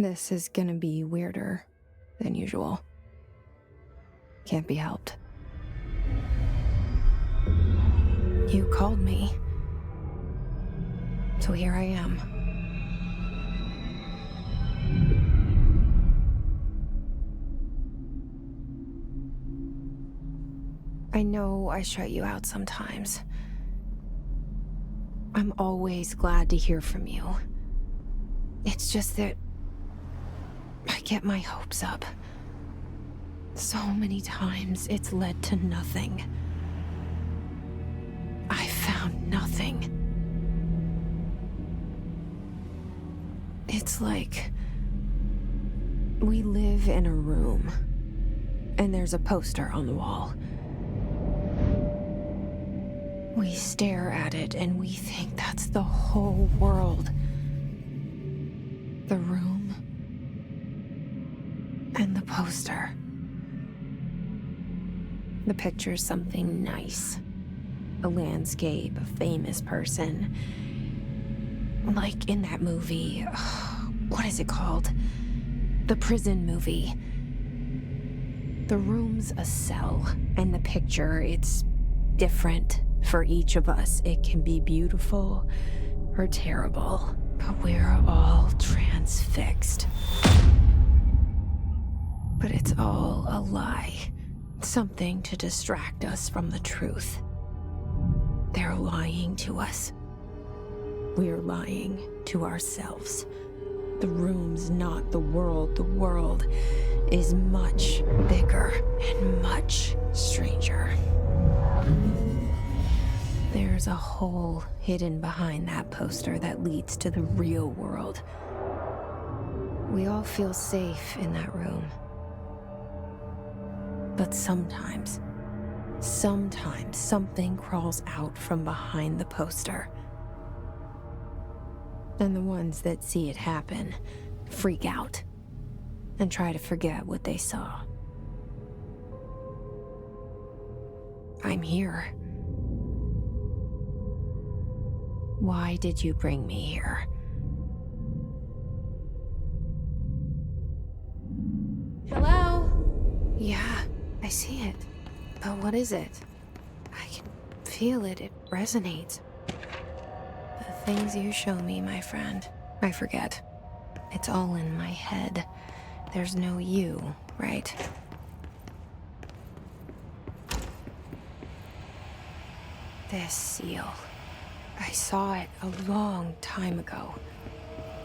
This is gonna be weirder than usual. Can't be helped. You called me. So here I am. I know I shut you out sometimes. I'm always glad to hear from you. It's just that I get my hopes up. So many times it's led to nothing. I found nothing. It's like we live in a room, and there's a poster on the wall. We stare at it and we think that's the whole world. The room and the poster. The picture's something nice. A landscape, a famous person. Like in that movie, what is it called? The prison movie. The room's a cell, and the picture, it's different for each of us. It can be beautiful or terrible, but we're all transfixed. But it's all a lie. Something to distract us from the truth. They're lying to us. We're lying to ourselves. The room's not the world. The world is much bigger and much stranger. There's a hole hidden behind that poster that leads to the real world. We all feel safe in that room. But sometimes something crawls out from behind the poster. And the ones that see it happen freak out and try to forget what they saw. I'm here. Why did you bring me here? Hello? Yeah, I see it. But what is it? I can feel it. It resonates. The things you show me, my friend, I forget. It's all in my head. There's no you, right? This seal. I saw it a long time ago.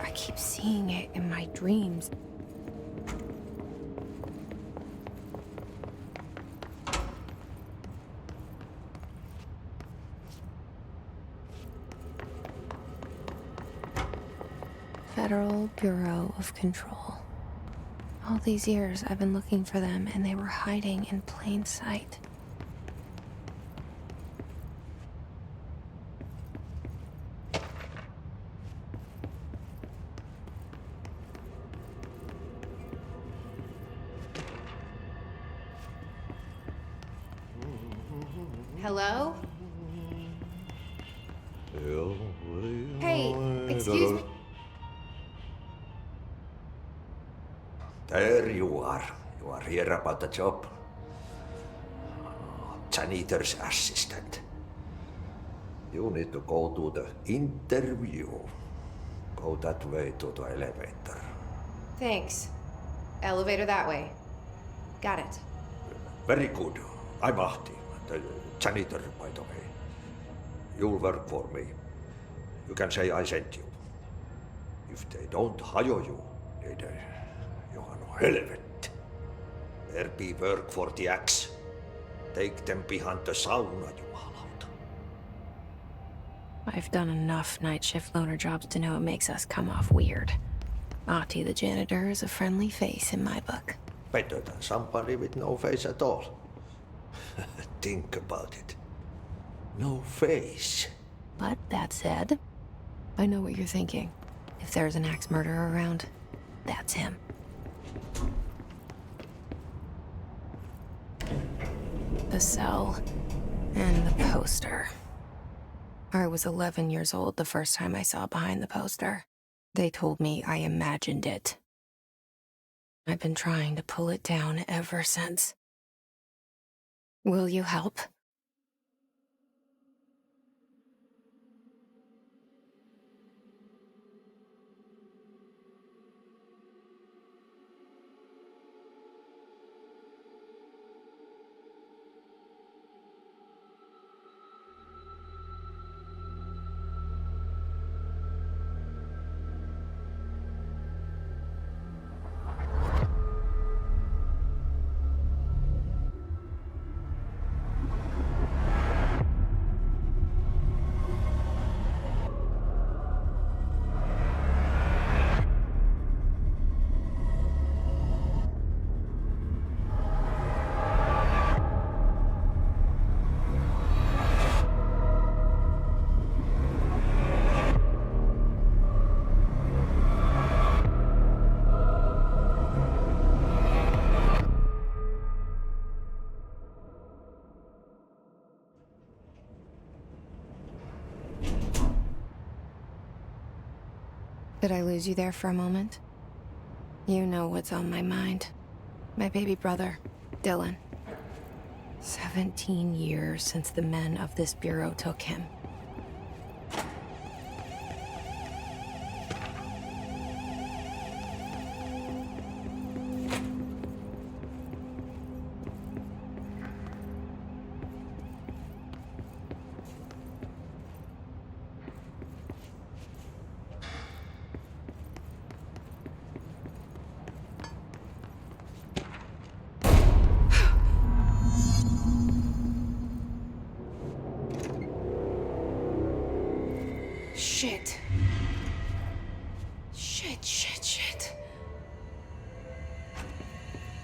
I keep seeing it in my dreams. Federal Bureau of Control. All these years I've been looking for them, and they were hiding in plain sight. Hello? Hey, excuse me. There you are. You are here about the job. Janitor's assistant. You need to go to the interview. Go that way to the elevator. Thanks. Elevator that way. Got it. Very good. I'm Ahti, the janitor, by the way. You'll work for me. You can say I sent you. If they don't hire you, niin Johan on helvet. There be work for the axe. Take them behind the sauna, jumalauta. I've done enough night shift loner jobs to know it makes us come off weird. Ahti the janitor is a friendly face in my book. Better than somebody with no face at all. Think about it. No face. But that said, I know what you're thinking. If there's an axe murderer around, that's him. The cell and the poster. I was 11 years old the first time I saw behind the poster. They told me I imagined it, I've been trying to pull it down ever since. Will you help? Did I lose you there for a moment? You know what's on my mind. My baby brother, Dylan. 17 years since the men of this bureau took him. Shit. Shit.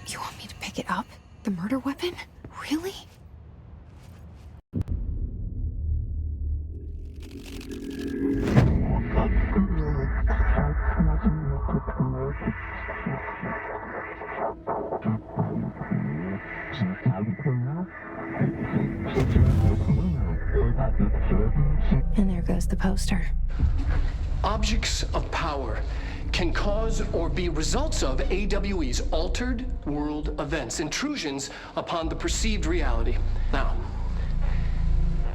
You want me to pick it up? The murder weapon? Really? And there goes the poster. Objects of power can cause or be results of AWE's altered world events, intrusions upon the perceived reality. Now,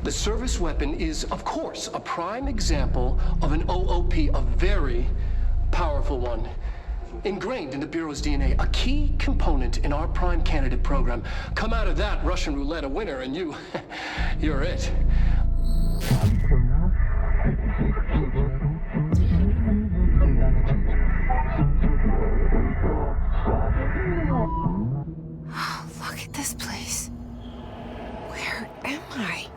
the service weapon is, of course, a prime example of an OOP, a very powerful one. Ingrained in the Bureau's DNA, a key component in our prime candidate program. Come out of that Russian roulette a winner and you're it. Look at this place. Where am I?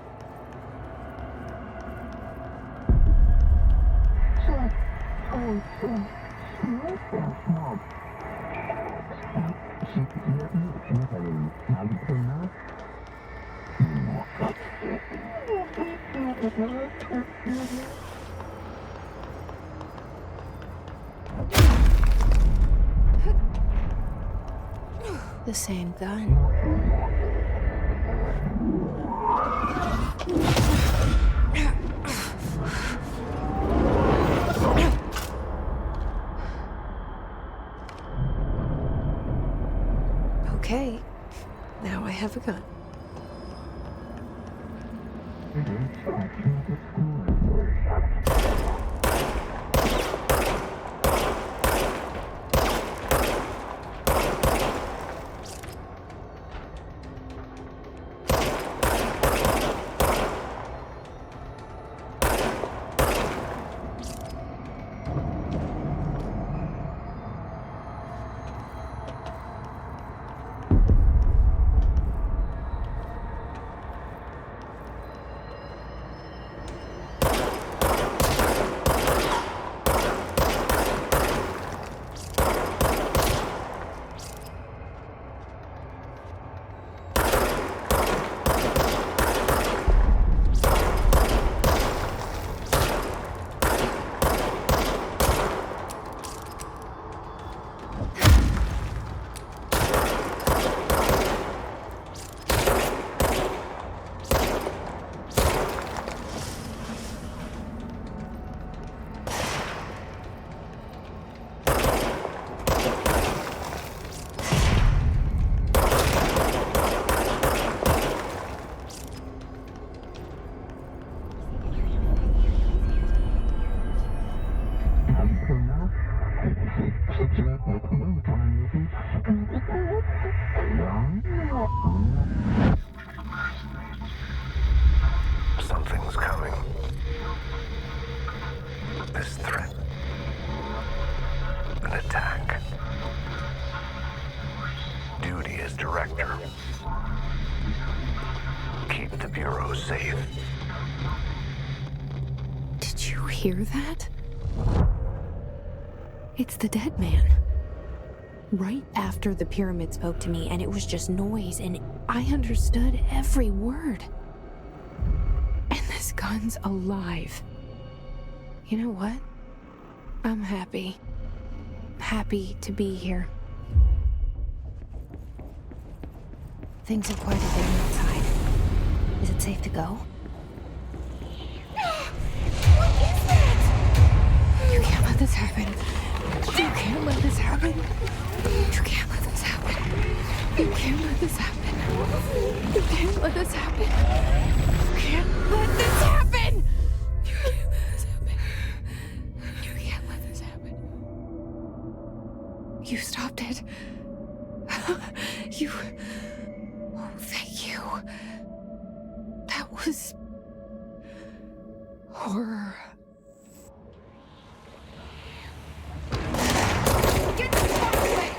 The same gun. Okay, now I have a gun. Roger. Keep the Bureau safe. Did you hear that? It's the dead man. Right after the pyramid spoke to me, and it was just noise, and I understood every word. And this gun's alive. You know what? I'm happy. Happy to be here. Things are quite a thing outside. Is it safe to go? What is that? You can't let this happen. You can't let this happen. You can't let this happen. You can't let this happen. You can't let this happen. You can't let this happen. You can't let this happen. You can't let this happen. You stopped it. You... Oh, thank you. That was... horror. Get the fuck away!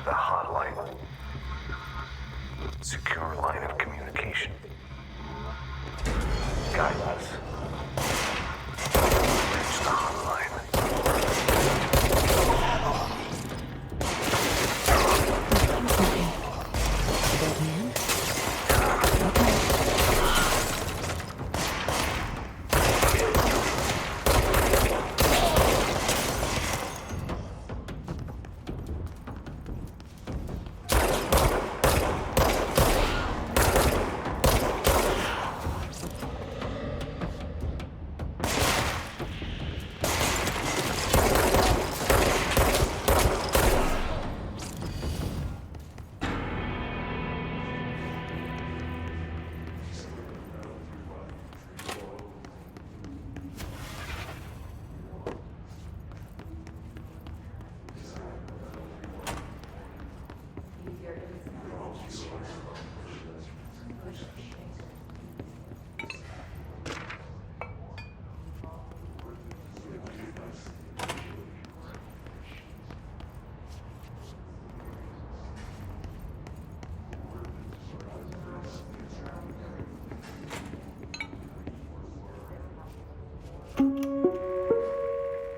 The hotline. Secure line of communication. Guidance. Reach the hotline. Dead man? Okay.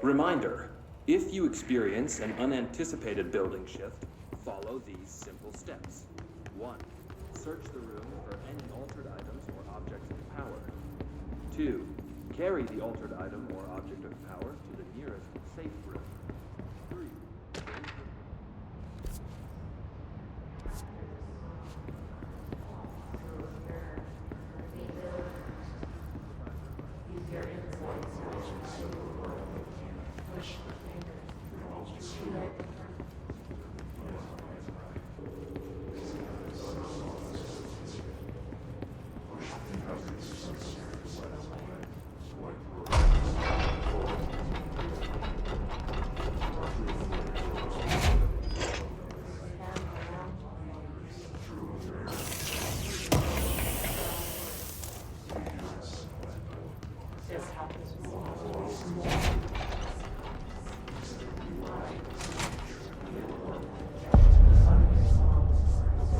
Reminder, if you experience an unanticipated building shift, follow these simple steps. 1. Search the room for any altered items or objects of power. 2. Carry the altered item or object of power to the nearest safe room. 3.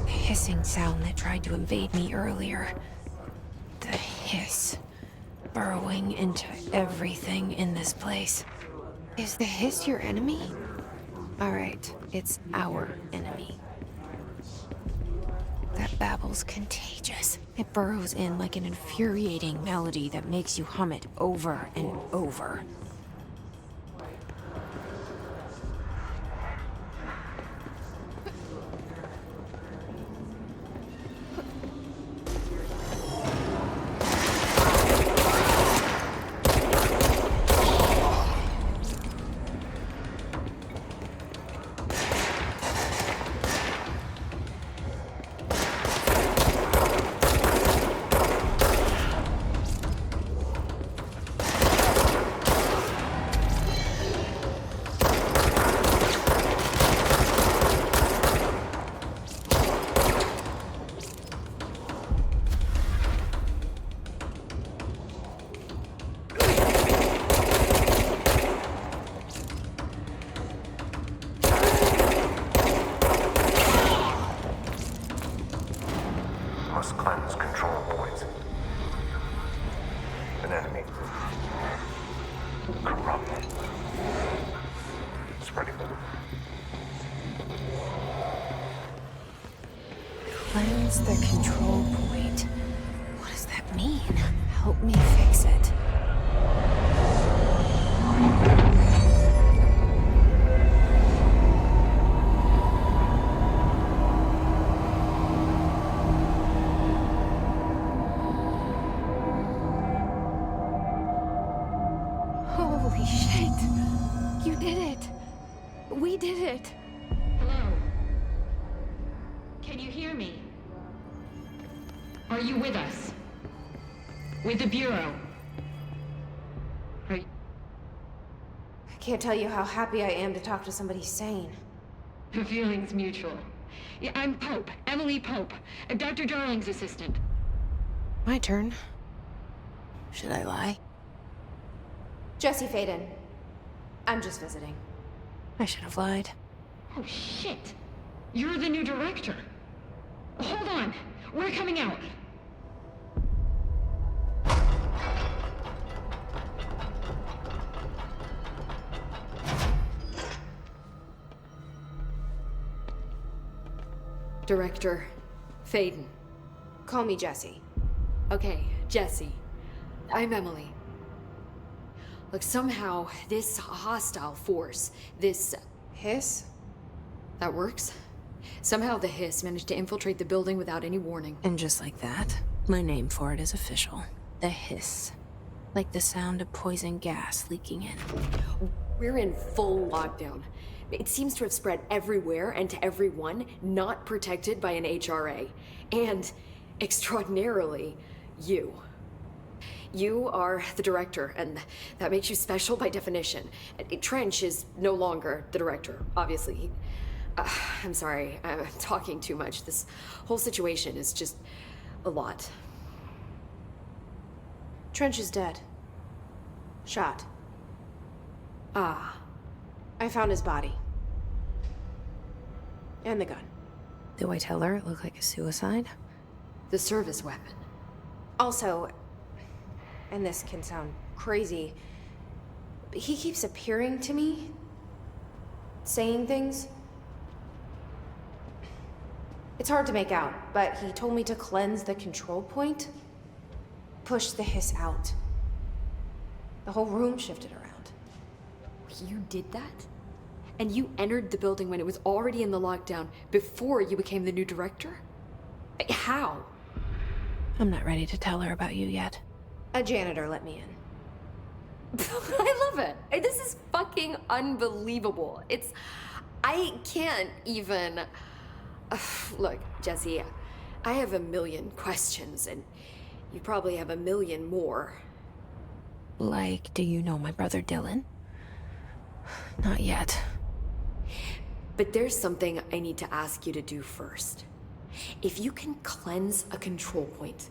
Hissing sound that tried to invade me earlier. The hiss. Burrowing into everything in this place. Is the hiss your enemy? Alright, it's our enemy. That babble's contagious. It burrows in like an infuriating melody that makes you hum it over and over. Cleanse the control point. What does that mean? Help me fix it. Holy shit! You did it! We did it! Hello? Can you hear me? Are you with us? With the Bureau? Are you... I can't tell you how happy I am to talk to somebody sane. The feeling's mutual. Yeah, I'm Pope, Emily Pope, Dr. Darling's assistant. My turn. Should I lie? Jesse Faden. I'm just visiting. I should have lied. Oh, shit. You're the new director. Hold on. We're coming out. Director Faden. Call me Jesse. Okay, Jesse. I'm Emily. Look, somehow this hostile force, this... Hiss? that works? Somehow the hiss managed to infiltrate the building without any warning. And just like that, my name for it is official. The hiss. Like the sound of poison gas leaking in. We're in full lockdown. It seems to have spread everywhere and to everyone not protected by an HRA. And, extraordinarily, you. You are the director, and that makes you special by definition. Trench is no longer the director, obviously. I'm sorry, I'm talking too much. This whole situation is just a lot. Trench is dead. Shot. Ah. I found his body. And the gun. Do I tell her it looked like a suicide? The service weapon. Also, and this can sound crazy, but he keeps appearing to me, saying things. It's hard to make out, but he told me to cleanse the control point, push the hiss out. The whole room shifted around. You did that? And you entered the building when it was already in the lockdown before you became the new director? How? I'm not ready to tell her about you yet. A janitor let me in. I love it. This is fucking unbelievable. I can't even... Look, Jesse, I have a million questions, and you probably have a million more. Like, do you know my brother Dylan? Not yet. But there's something I need to ask you to do first. If you can cleanse a control point,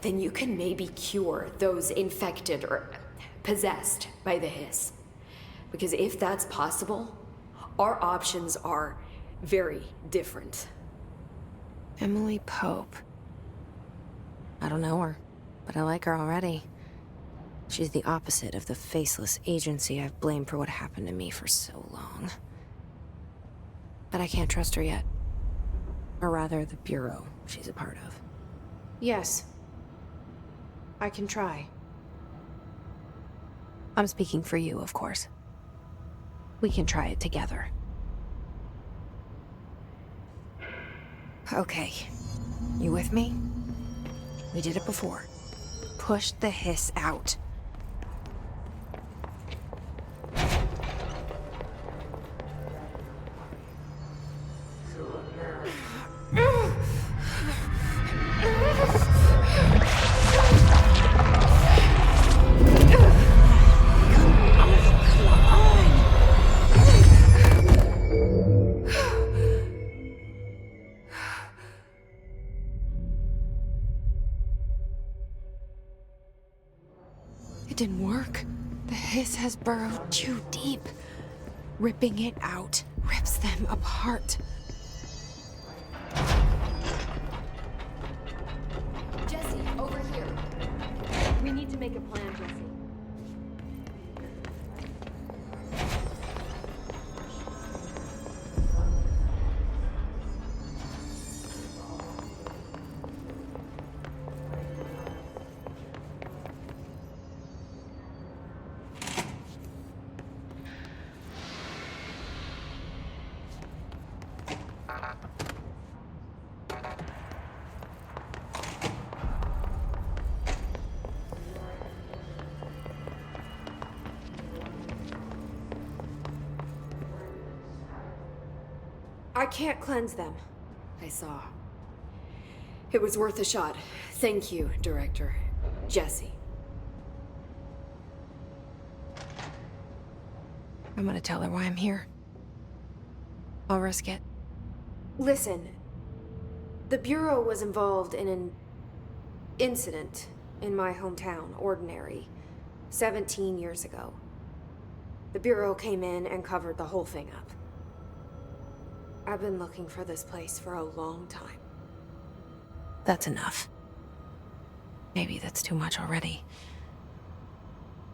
then you can maybe cure those infected or possessed by the hiss. Because if that's possible, our options are very different. Emily Pope. I don't know her, but I like her already. She's the opposite of the faceless agency I've blamed for what happened to me for so long. But I can't trust her yet. Or rather, the Bureau she's a part of. Yes. I can try. I'm speaking for you, of course. We can try it together. Okay. You with me? We did it before. Push the hiss out. It didn't work. The hiss has burrowed too deep. Ripping it out rips them apart. Jesse, over here. We need to make a plan, Jesse. I can't cleanse them. I saw. It was worth a shot. Thank you, Director. Jesse. I'm gonna tell her why I'm here. I'll risk it. Listen, the Bureau was involved in an incident in my hometown, Ordinary, 17 years ago. The Bureau came in and covered the whole thing up. I've been looking for this place for a long time. That's enough. Maybe that's too much already.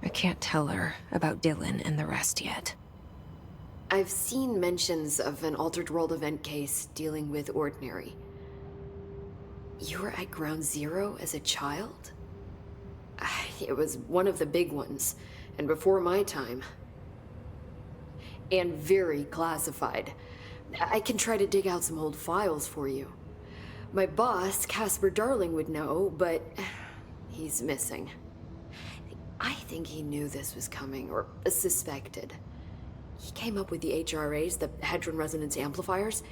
I can't tell her about Dylan and the rest yet. I've seen mentions of an Altered World event case dealing with Ordinary. You were at Ground Zero as a child? It was one of the big ones, and before my time. And very classified. I can try to dig out some old files for you. My boss, Casper Darling, would know, but he's missing. I think he knew this was coming, or suspected. He came up with the HRAs, the Hadron Resonance Amplifiers.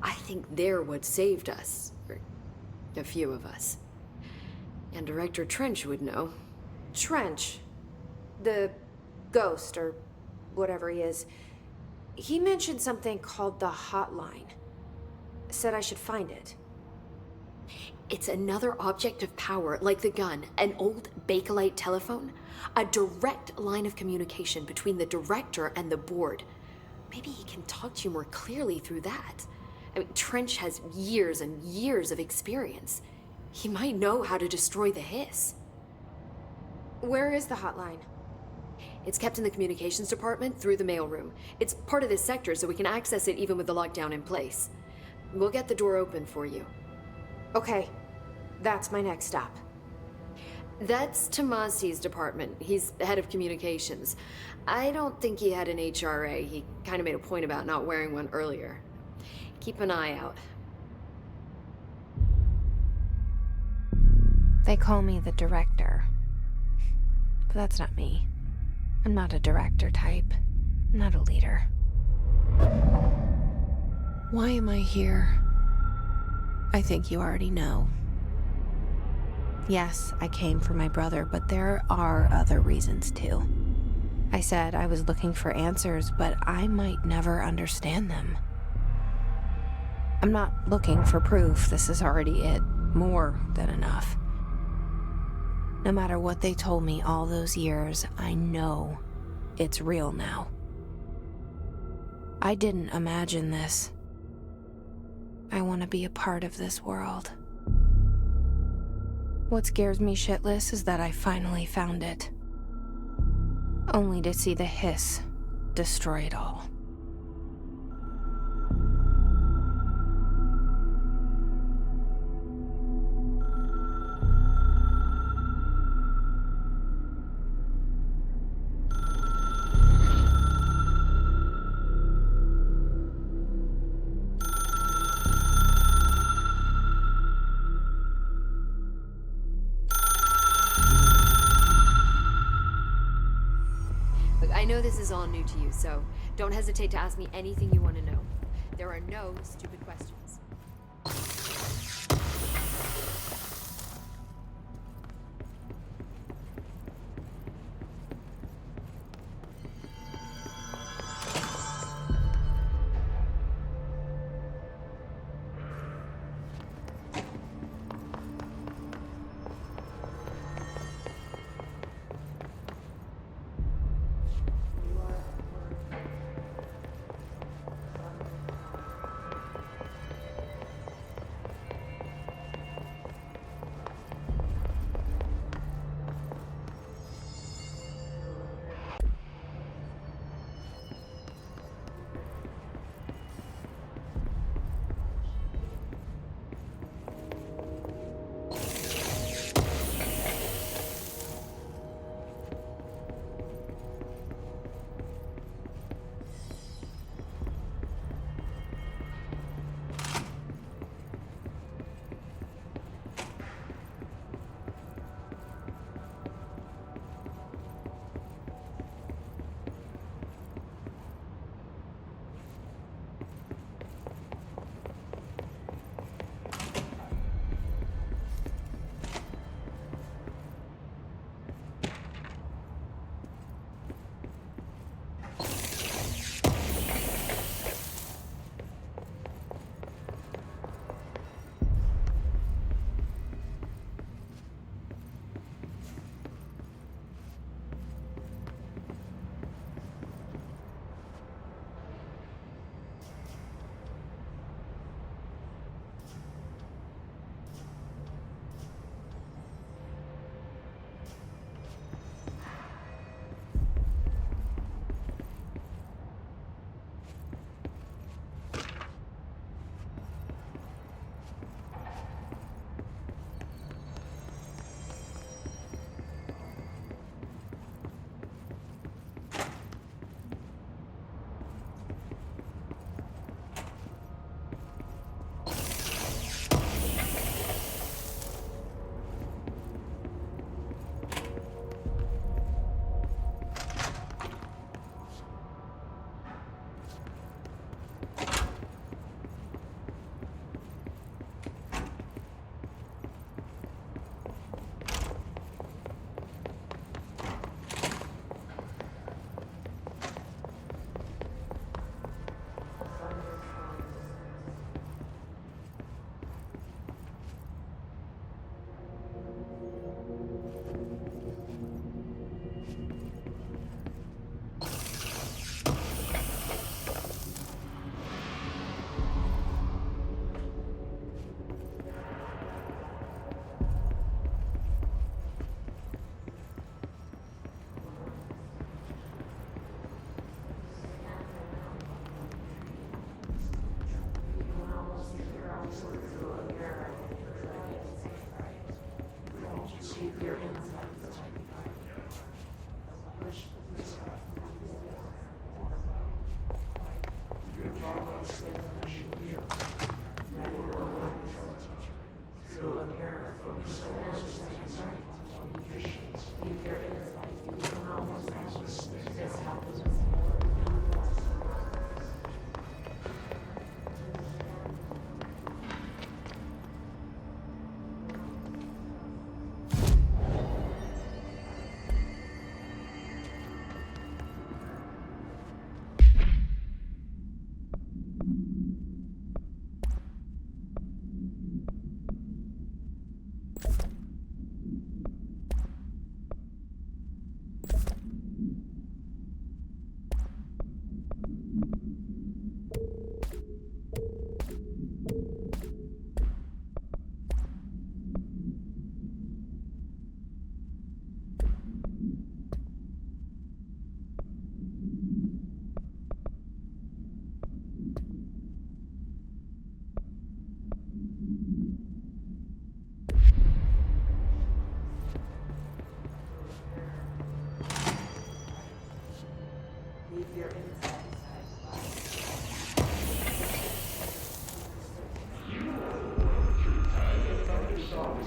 I think they're what saved us. Or a few of us. And Director Trench would know. Trench, the ghost, or whatever he is, he mentioned something called the hotline. Said I should find it. It's another object of power, like the gun, an old Bakelite telephone, a direct line of communication between the director and the board. Maybe he can talk to you more clearly through that. I mean, Trench has years and years of experience. He might know how to destroy the hiss. Where is the hotline? It's kept in the communications department through the mailroom. It's part of this sector, so we can access it even with the lockdown in place. We'll get the door open for you. Okay, that's my next stop. That's Tomasi's department. He's head of communications. I don't think he had an HRA. He kind of made a point about not wearing one earlier. Keep an eye out. They call me the director. But that's not me. I'm not a director type. I'm not a leader. Why am I here? I think you already know. Yes, I came for my brother, but there are other reasons too. I said I was looking for answers, but I might never understand them. I'm not looking for proof. This is already it. More than enough. No matter what they told me all those years, I know it's real now. I didn't imagine this. I want to be a part of this world. What scares me shitless is that I finally found it. Only to see the hiss destroy it all. I know this is all new to you, so don't hesitate to ask me anything you want to know. There are no stupid questions.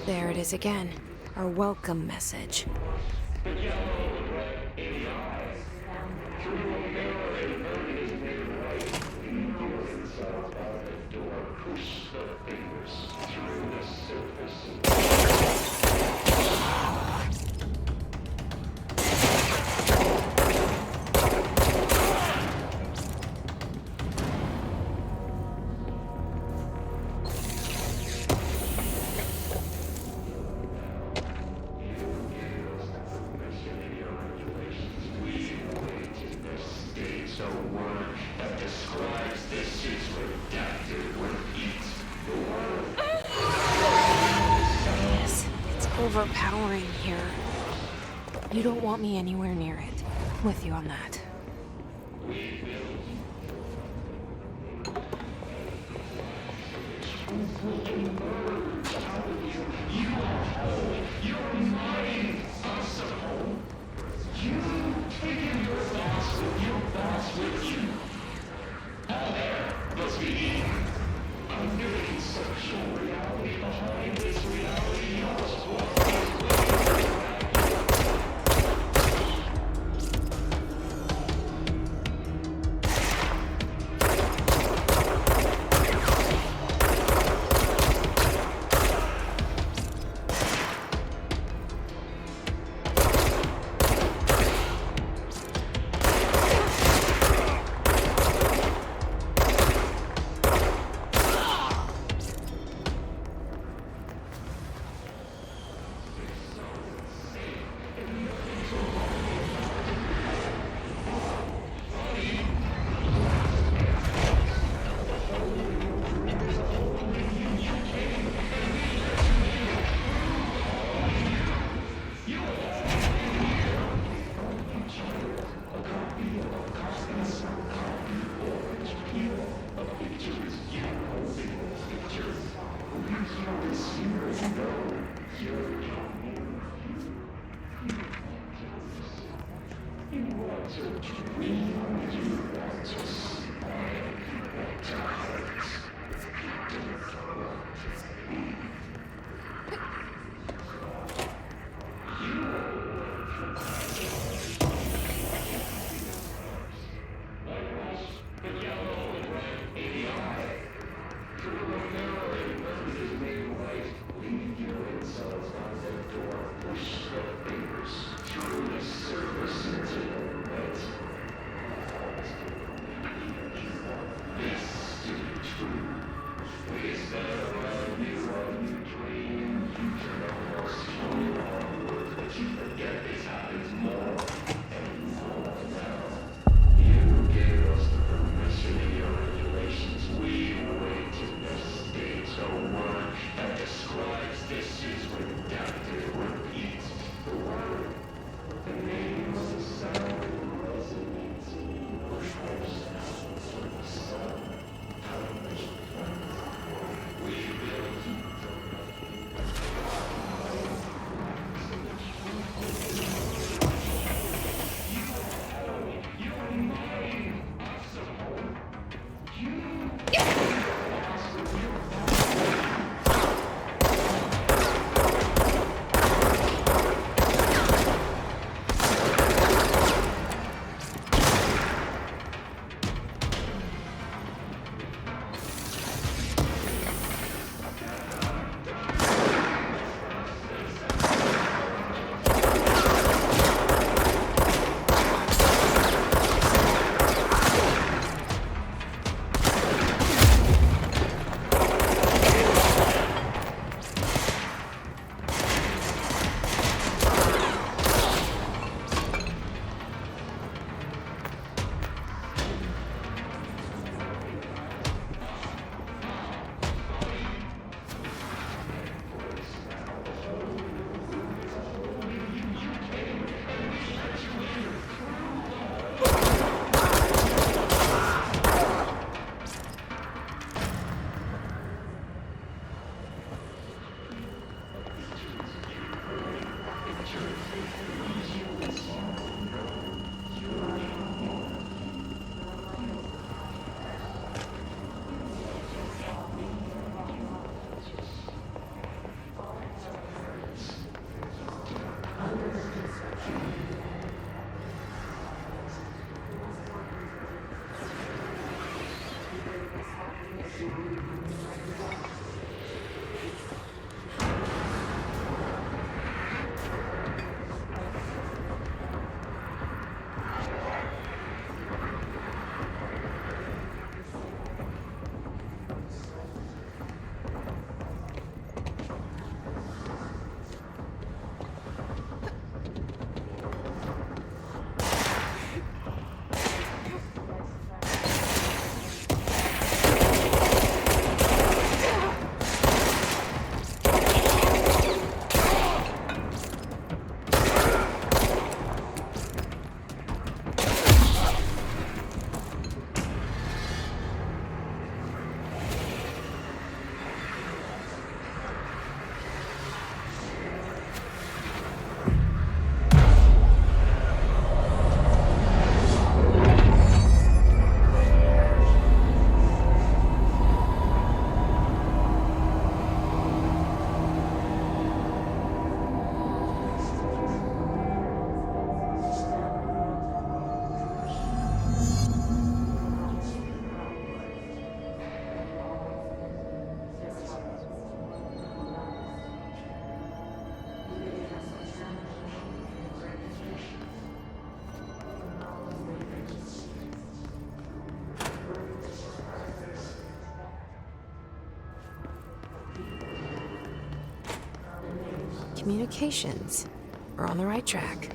There it is again. Our welcome message. Yes, it's overpowering here. You don't want me anywhere near it. With you on that. Communications. We're on the right track.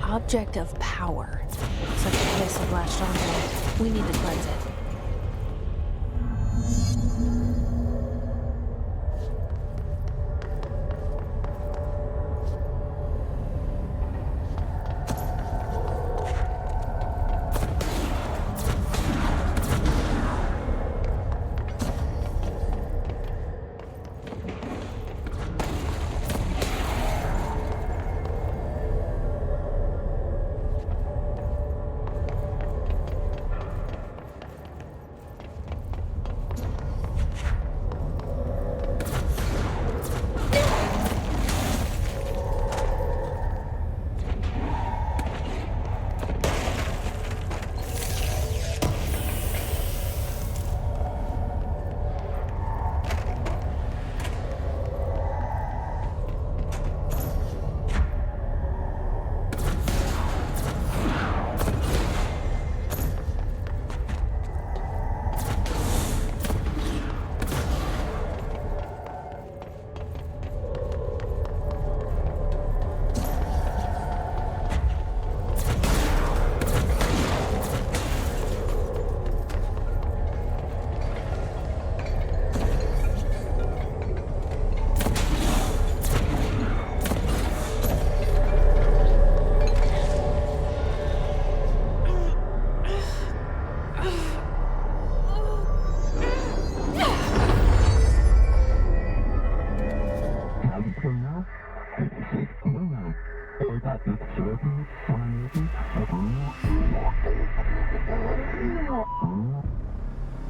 Object of power. Looks like the place had latched onto it. We need to cleanse it.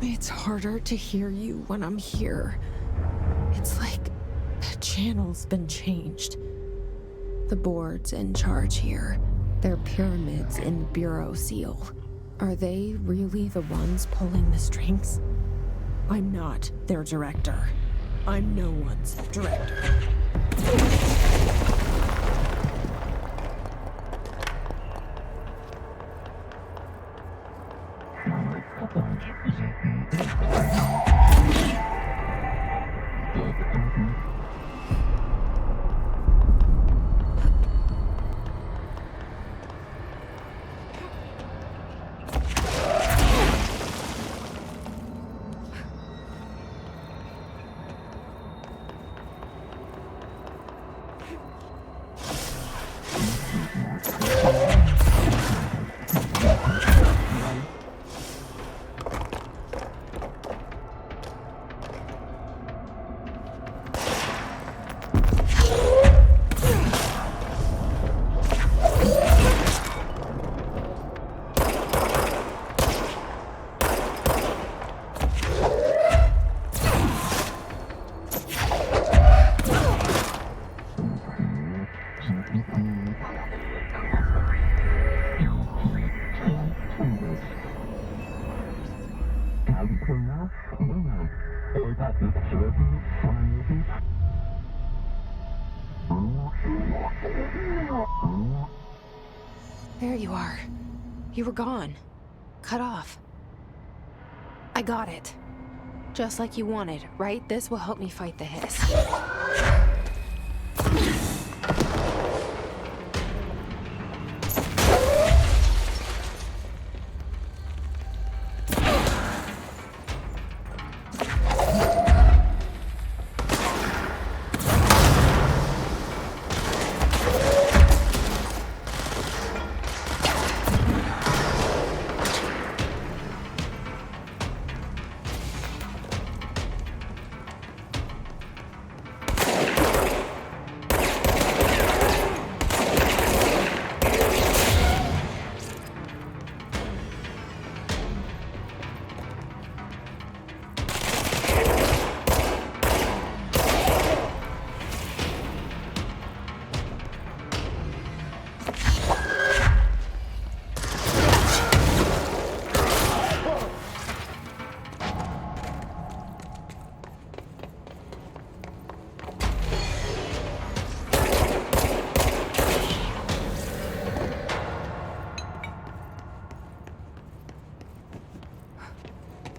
It's harder to hear you when I'm here. It's like the channel's been changed. The board's in charge here. They're pyramids in Bureau Seal. Are they really the ones pulling the strings? I'm not their director. I'm no one's director. There you are. You were gone. Cut off. I got it. Just like you wanted, right? This will help me fight the hiss.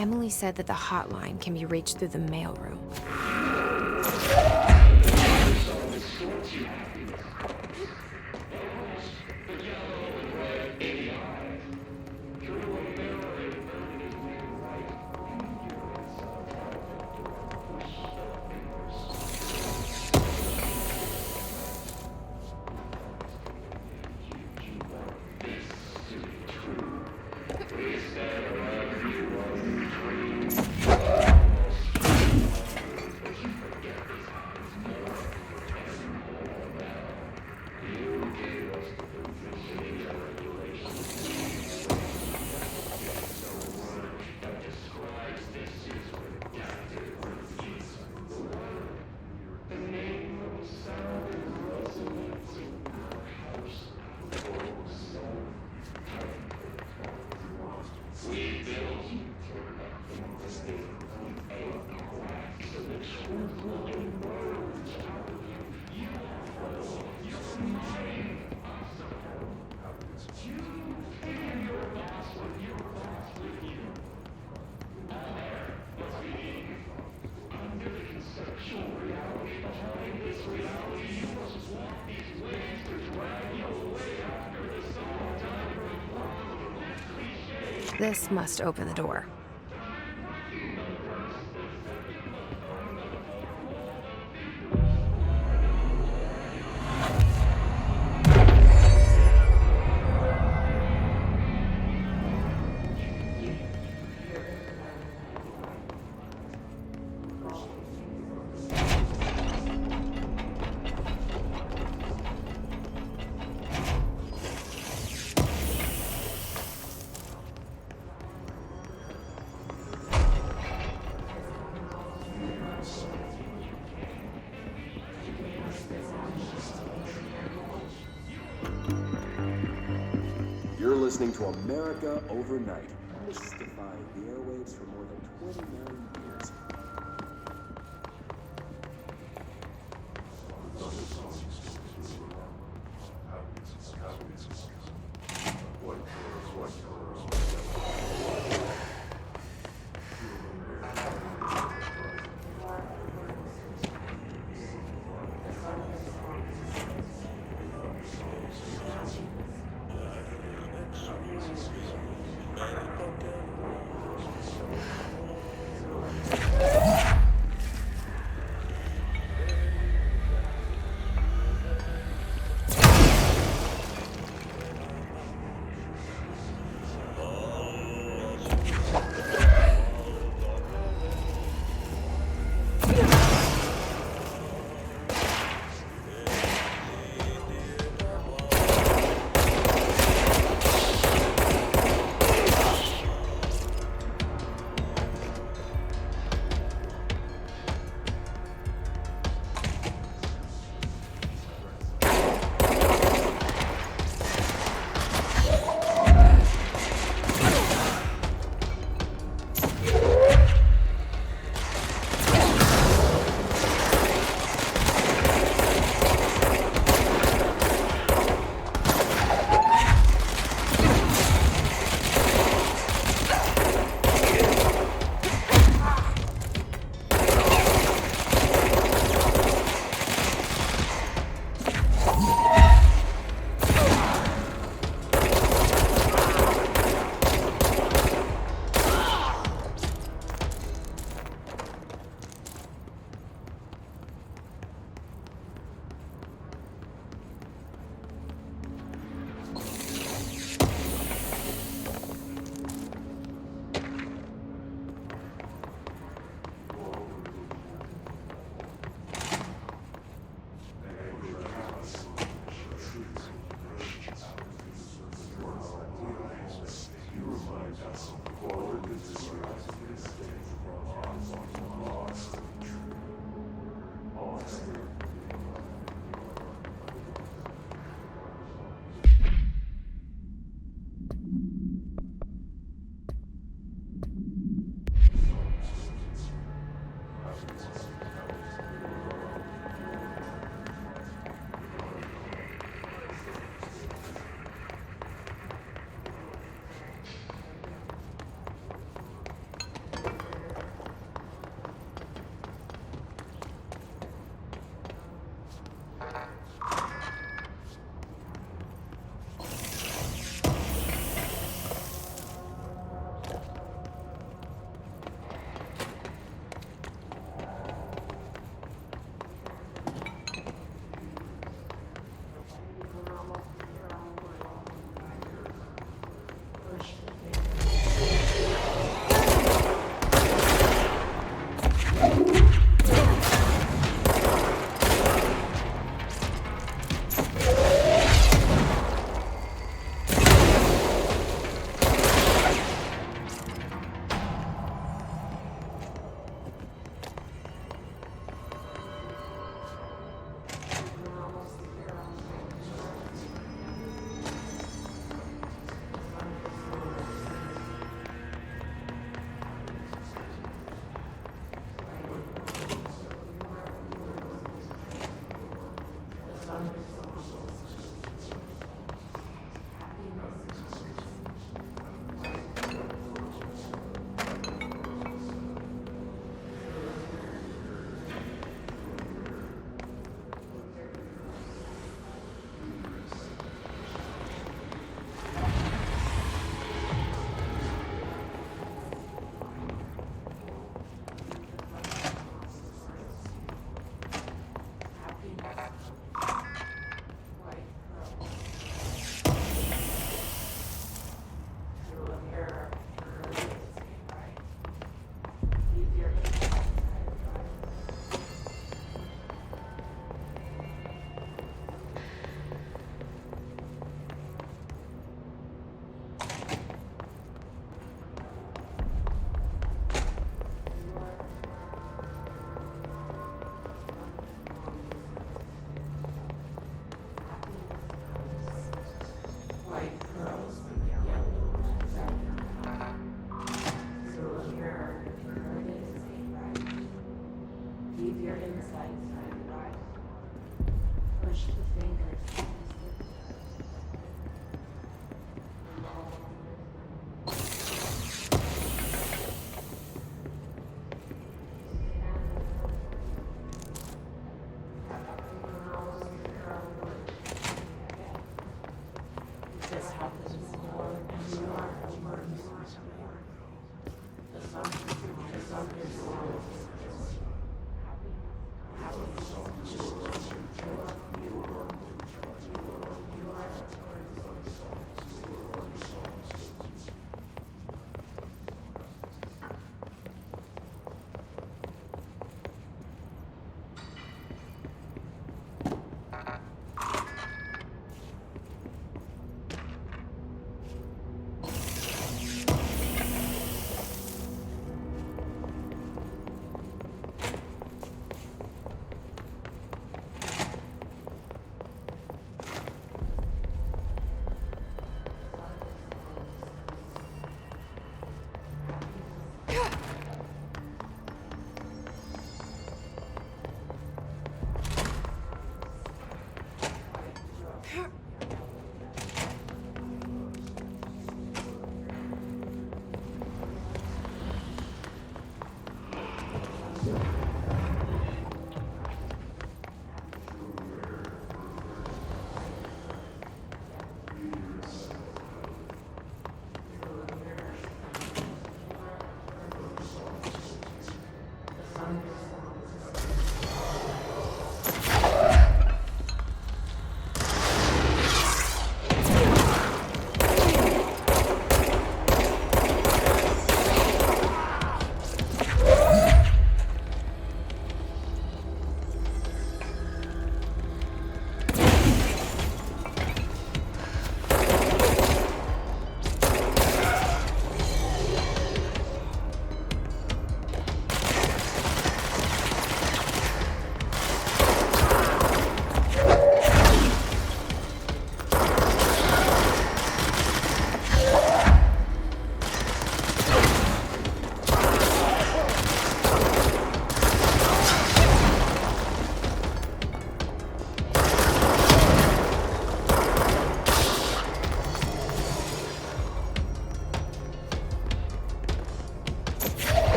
Emily said that the hotline can be reached through the mailroom. This must open the door. You're listening to America Overnight, mystifying the airwaves for more than 29 years.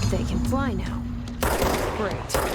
They can fly now. Great.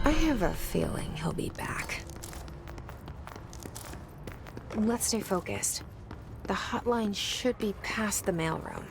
I have a feeling he'll be back. Let's stay focused. The hotline should be past the mailroom.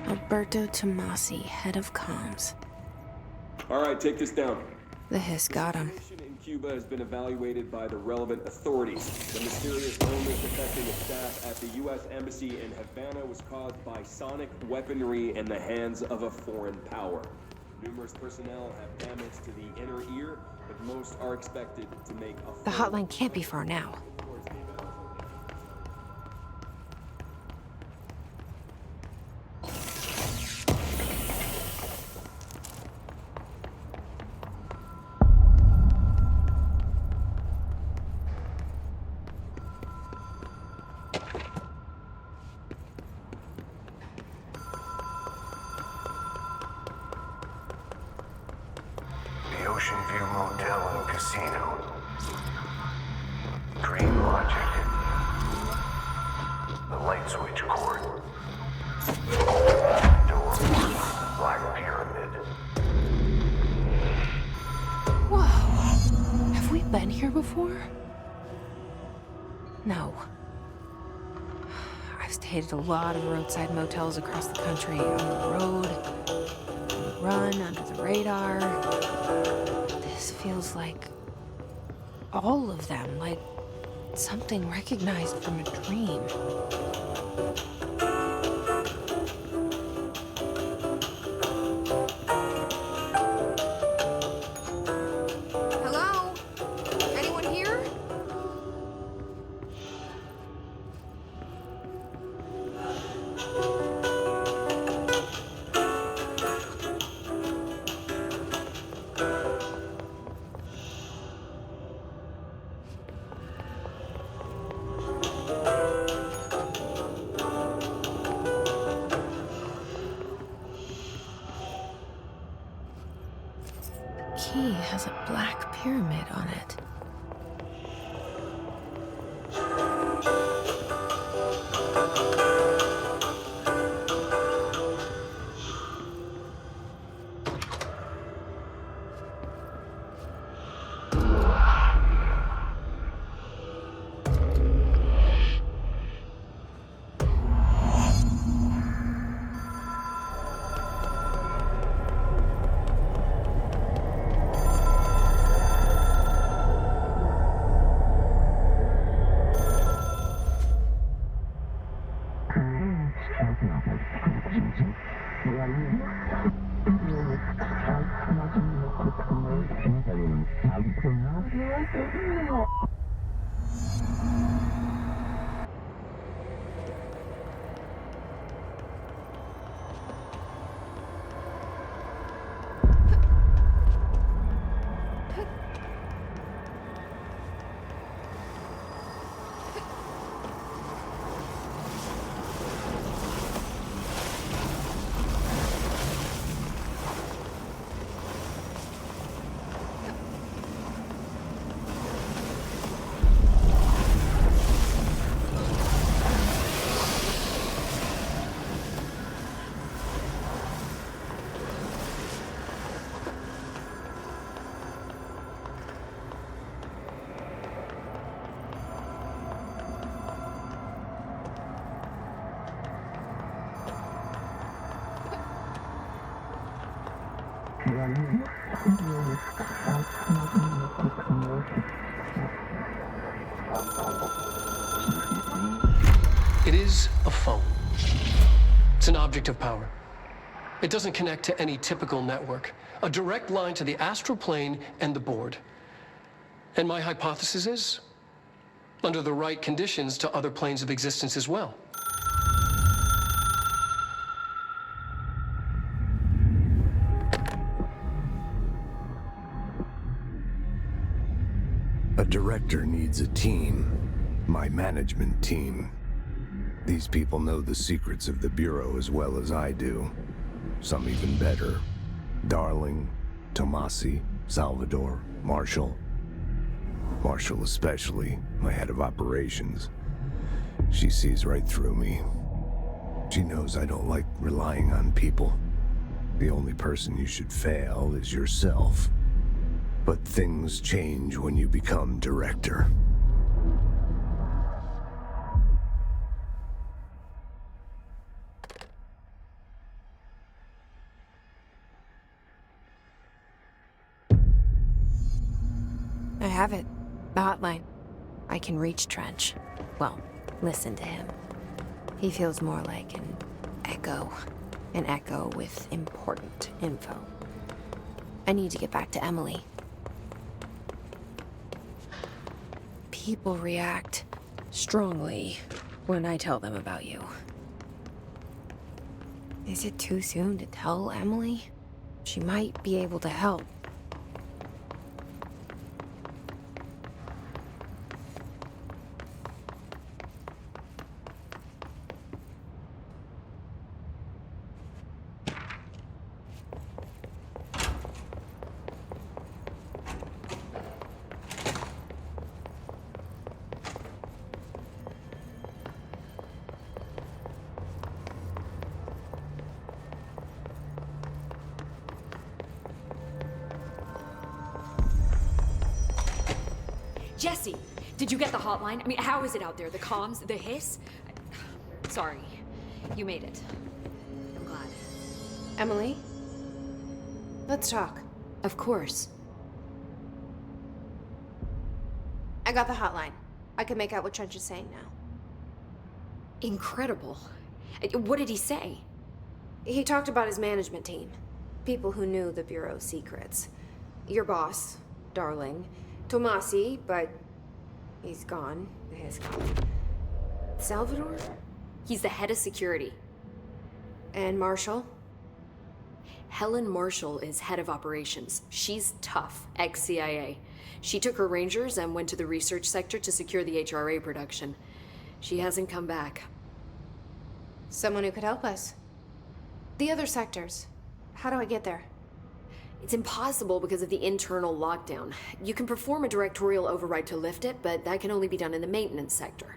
Alberto Tomasi, head of comms. All right, take this down. The hiss got him. The situation in Cuba has been evaluated by the relevant authorities. The mysterious illness affecting the staff at the U.S. Embassy in Havana was caused by sonic weaponry in the hands of a foreign power. Numerous personnel have damage to the inner ear, but most are expected to make a The hotline can't be far now. The Ocean View Motel and Casino. Dream Logic. The light switch cord. Door. Black Pyramid. Whoa. Have we been here before? No. I've stayed at a lot of roadside motels across the country, on the road, on the run, under the radar. This feels like all of them, like something recognized from a dream. Hello? Anyone here? Key has a black pyramid on it. It is a phone. It's an object of power. It doesn't connect to any typical network. A direct line to the astral plane and the board. And my hypothesis is, under the right conditions, to other planes of existence as well. A director needs a team. My management team. These people know the secrets of the Bureau as well as I do. Some even better. Darling, Tomasi, Salvador, Marshall. Marshall especially, my head of operations. She sees right through me. She knows I don't like relying on people. The only person you should fail is yourself. But things change when you become director. I have it. The hotline. I can reach Trench. Well, listen to him. He feels more like an echo. An echo with important info. I need to get back to Emily. People react strongly when I tell them about you. Is it too soon to tell Emily? She might be able to help. Jesse, did you get the hotline? I mean, how is it out there? The comms, the hiss? Sorry, you made it. I'm glad. Emily? Let's talk. Of course. I got the hotline. I can make out what Trench is saying now. Incredible. What did he say? He talked about his management team. People who knew the Bureau's secrets. Your boss, Darling. Tomasi, but he's gone. He's gone. Salvador? He's the head of security. And Marshall? Helen Marshall is head of operations. She's tough, ex-CIA. She took her Rangers and went to the research sector to secure the HRA production. She hasn't come back. Someone who could help us. The other sectors. How do I get there? It's impossible because of the internal lockdown. You can perform a directorial override to lift it, but that can only be done in the maintenance sector.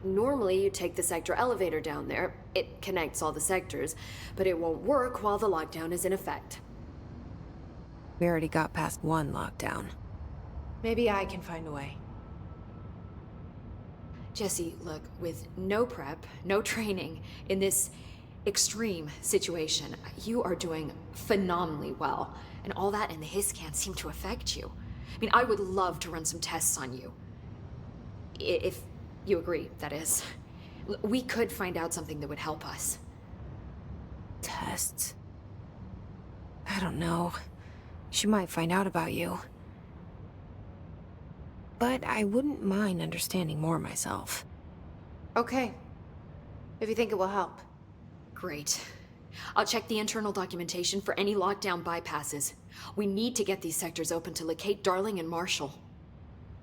Normally, you take the sector elevator down there. It connects all the sectors, but it won't work while the lockdown is in effect. We already got past one lockdown. Maybe I can find a way. Jesse, look, with no prep, no training, in this extreme situation, you are doing phenomenally well. And all that and the hiss can't seem to affect you. I mean, I would love to run some tests on you. If you agree, that is. We could find out something that would help us. Tests? I don't know. She might find out about you. but I wouldn't mind understanding more myself. Okay. If you think it will help. Great. I'll check the internal documentation for any lockdown bypasses. We need to get these sectors open to locate Darling and Marshall.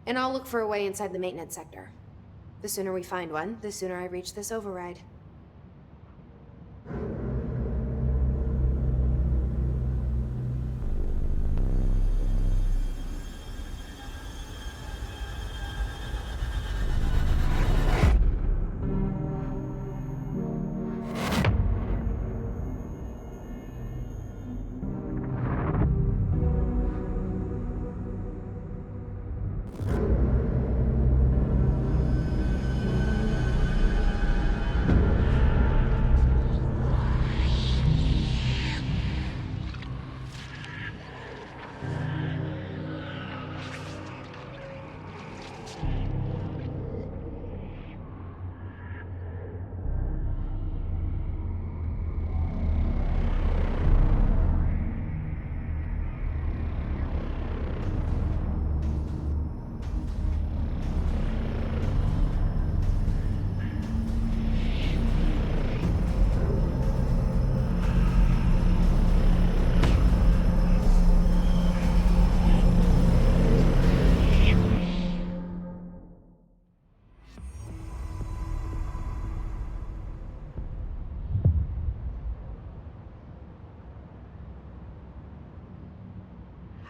And I'll look for a way inside the maintenance sector. The sooner we find one, the sooner I reach this override.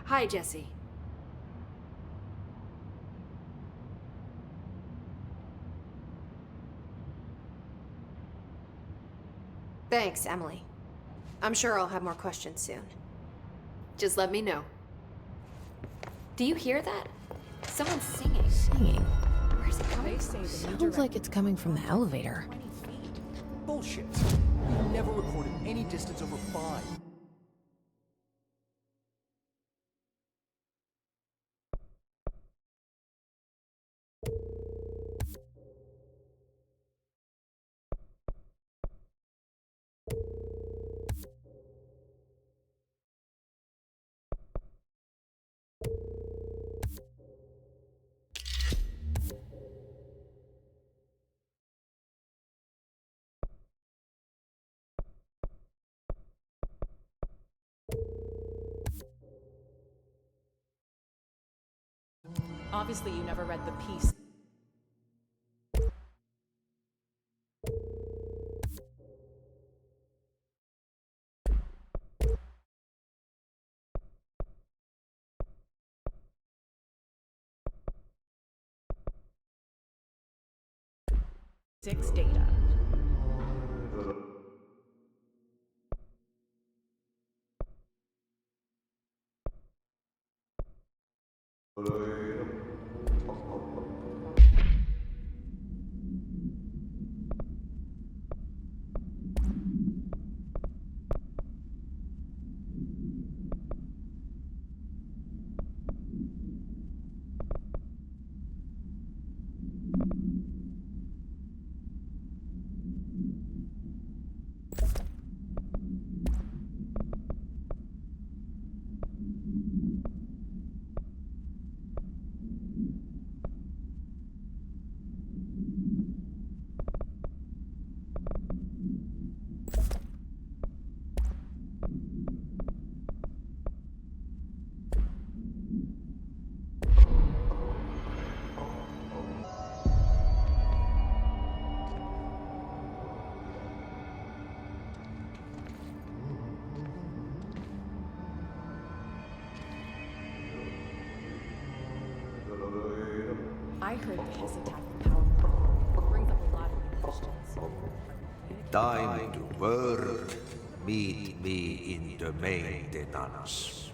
Hi, Jesse. Thanks, Emily. I'm sure I'll have more questions soon. Just let me know. Do you hear that? Someone's singing. Singing. Where's it coming from? Sounds like it's coming from the elevator. Bullshit. We never recorded any distance over 5. Obviously, you never read the piece. Six data. I heard that his attack with power brings up a lot of new questions. Time to work. Meet me in the maintenance.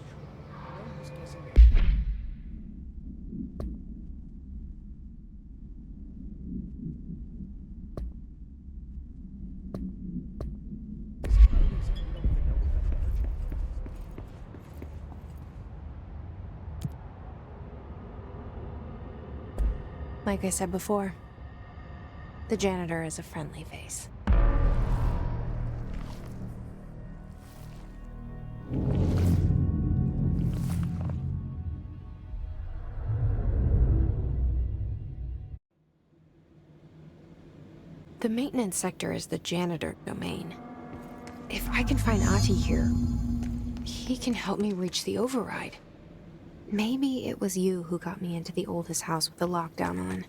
Like I said before, the janitor is a friendly face. The maintenance sector is the janitor domain. If I can find Ahti here, he can help me reach the override. Maybe it was you who got me into the oldest house with the lockdown on.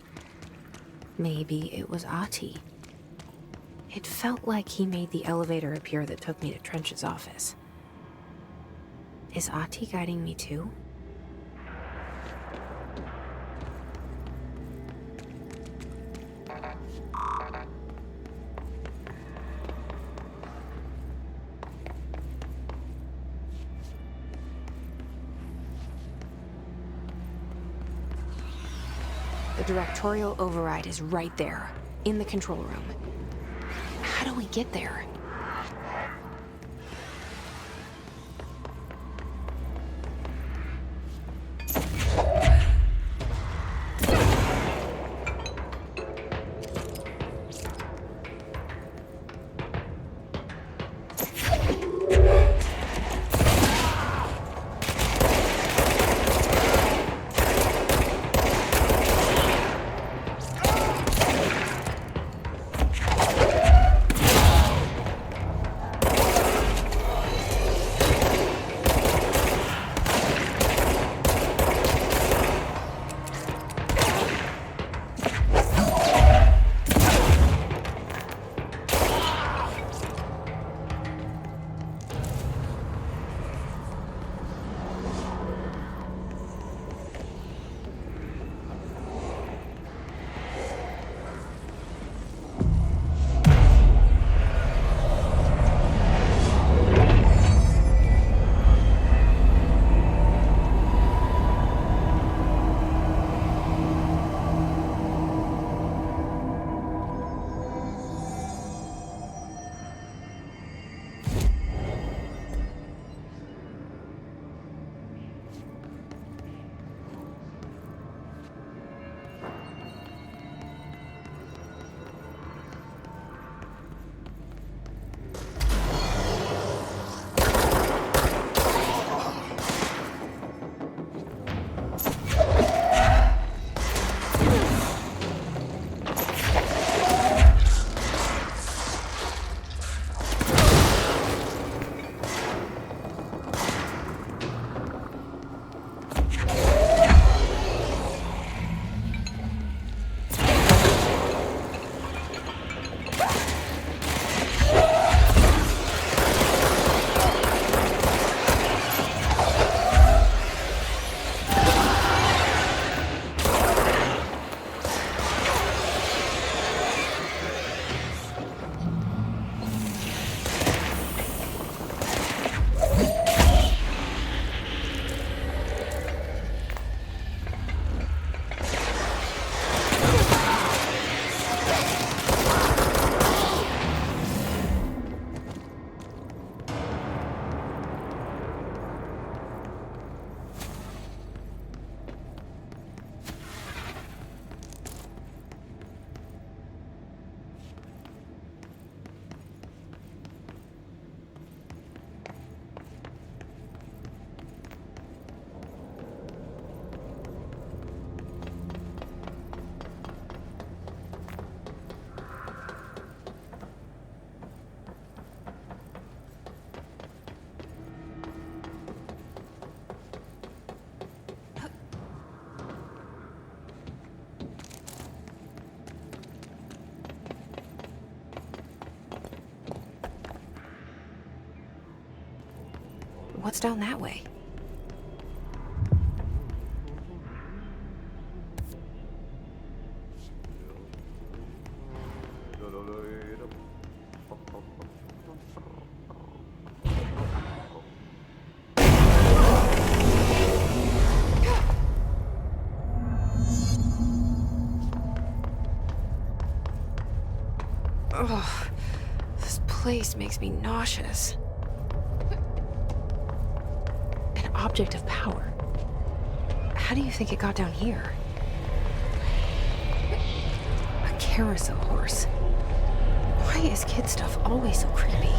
Maybe it was Ahti. It felt like he made the elevator appear that took me to Trench's office. Is Ahti guiding me too? The Directorial Override is right there, in the control room. How do we get there? What's down that way? Ugh, this place makes me nauseous. An object of power. How do you think it got down here? A carousel horse. Why is kid stuff always so creepy?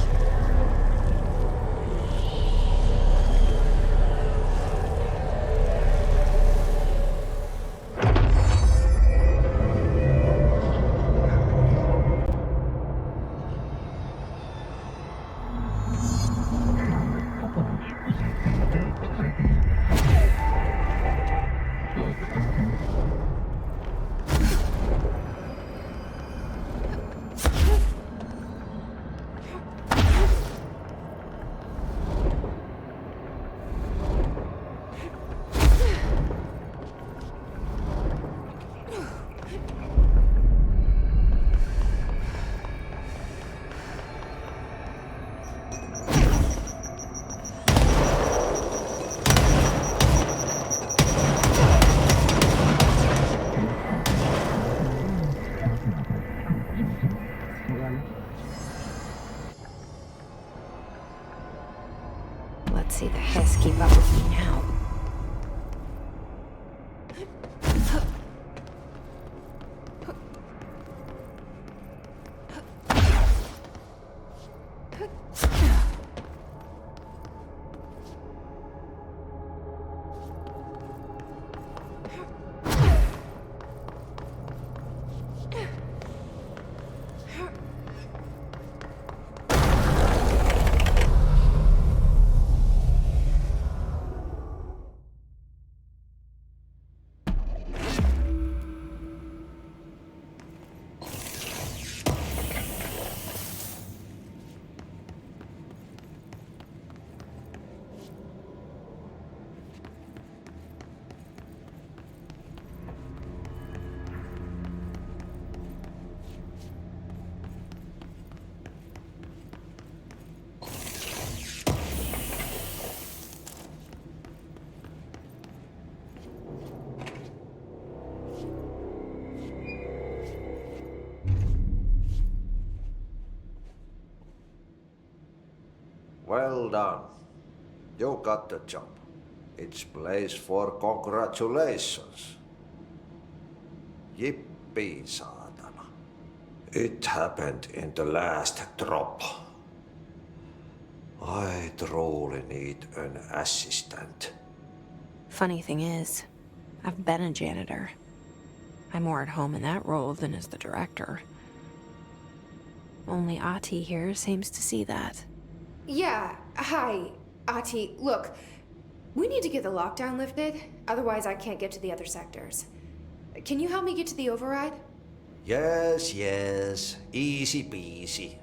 Well done. You got the job. It's place for congratulations. Yippee, saatana. It happened in the last drop. I truly need an assistant. Funny thing is, I've been a janitor. I'm more at home in that role than as the director. Only Ati here seems to see that. Yeah, hi, Ati. Look, we need to get the lockdown lifted, otherwise I can't get to the other sectors. Can you help me get to the override? Yes, easy peasy.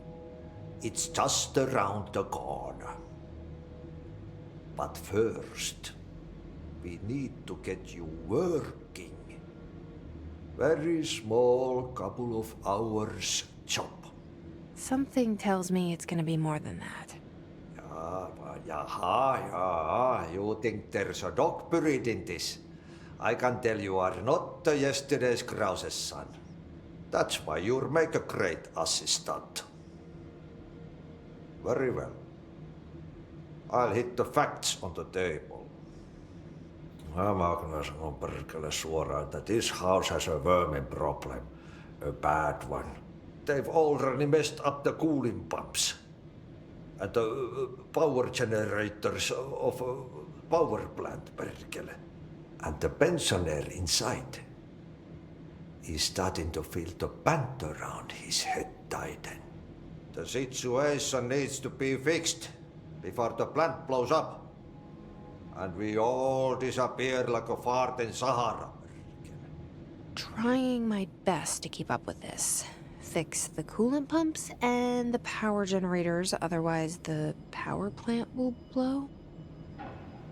It's just around the corner. But first, we need to get you working. Very small, couple of hours job. Something tells me it's gonna be more than that. Yeah, you think there's a dog buried in this? I can tell you are not yesterday's Krause's son. That's why you'll make a great assistant. Very well. I'll hit the facts on the table. Mä kyllä sanon perkele suoraan, että this house has a vermin problem. A bad one. They've already messed up the cooling pumps. And the power generators of a power plant, perkele. And the pensioner inside is starting to feel the band around his head tighten. The situation needs to be fixed before the plant blows up. And we all disappear like a fart in Sahara. Trying my best to keep up with this. Fix the coolant pumps and the power generators, otherwise the power plant will blow.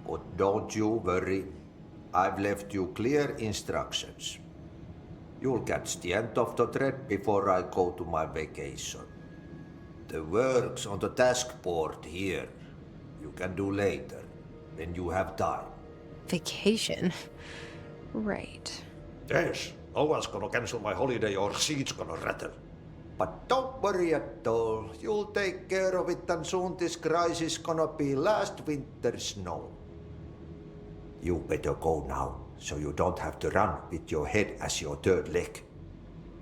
But don't you worry. I've left you clear instructions. You'll catch the end of the thread before I go to my vacation. The work's on the task board here. You can do later, when you have time. Vacation? Right. Yes, no one's gonna cancel my holiday or seat's gonna rattle. But don't worry at all. You'll take care of it and soon this crisis gonna be last winter's snow. You better go now, so you don't have to run with your head as your third leg.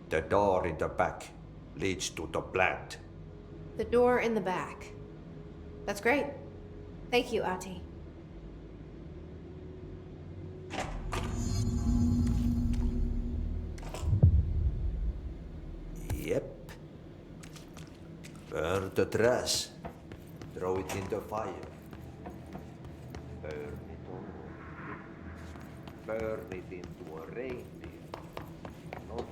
The door in the back leads to the plant. The door in the back. That's great. Thank you, Ati. Yep. Burn the trash. Throw it in the fire. Burn it on wood. Burn it into a reindeer. Not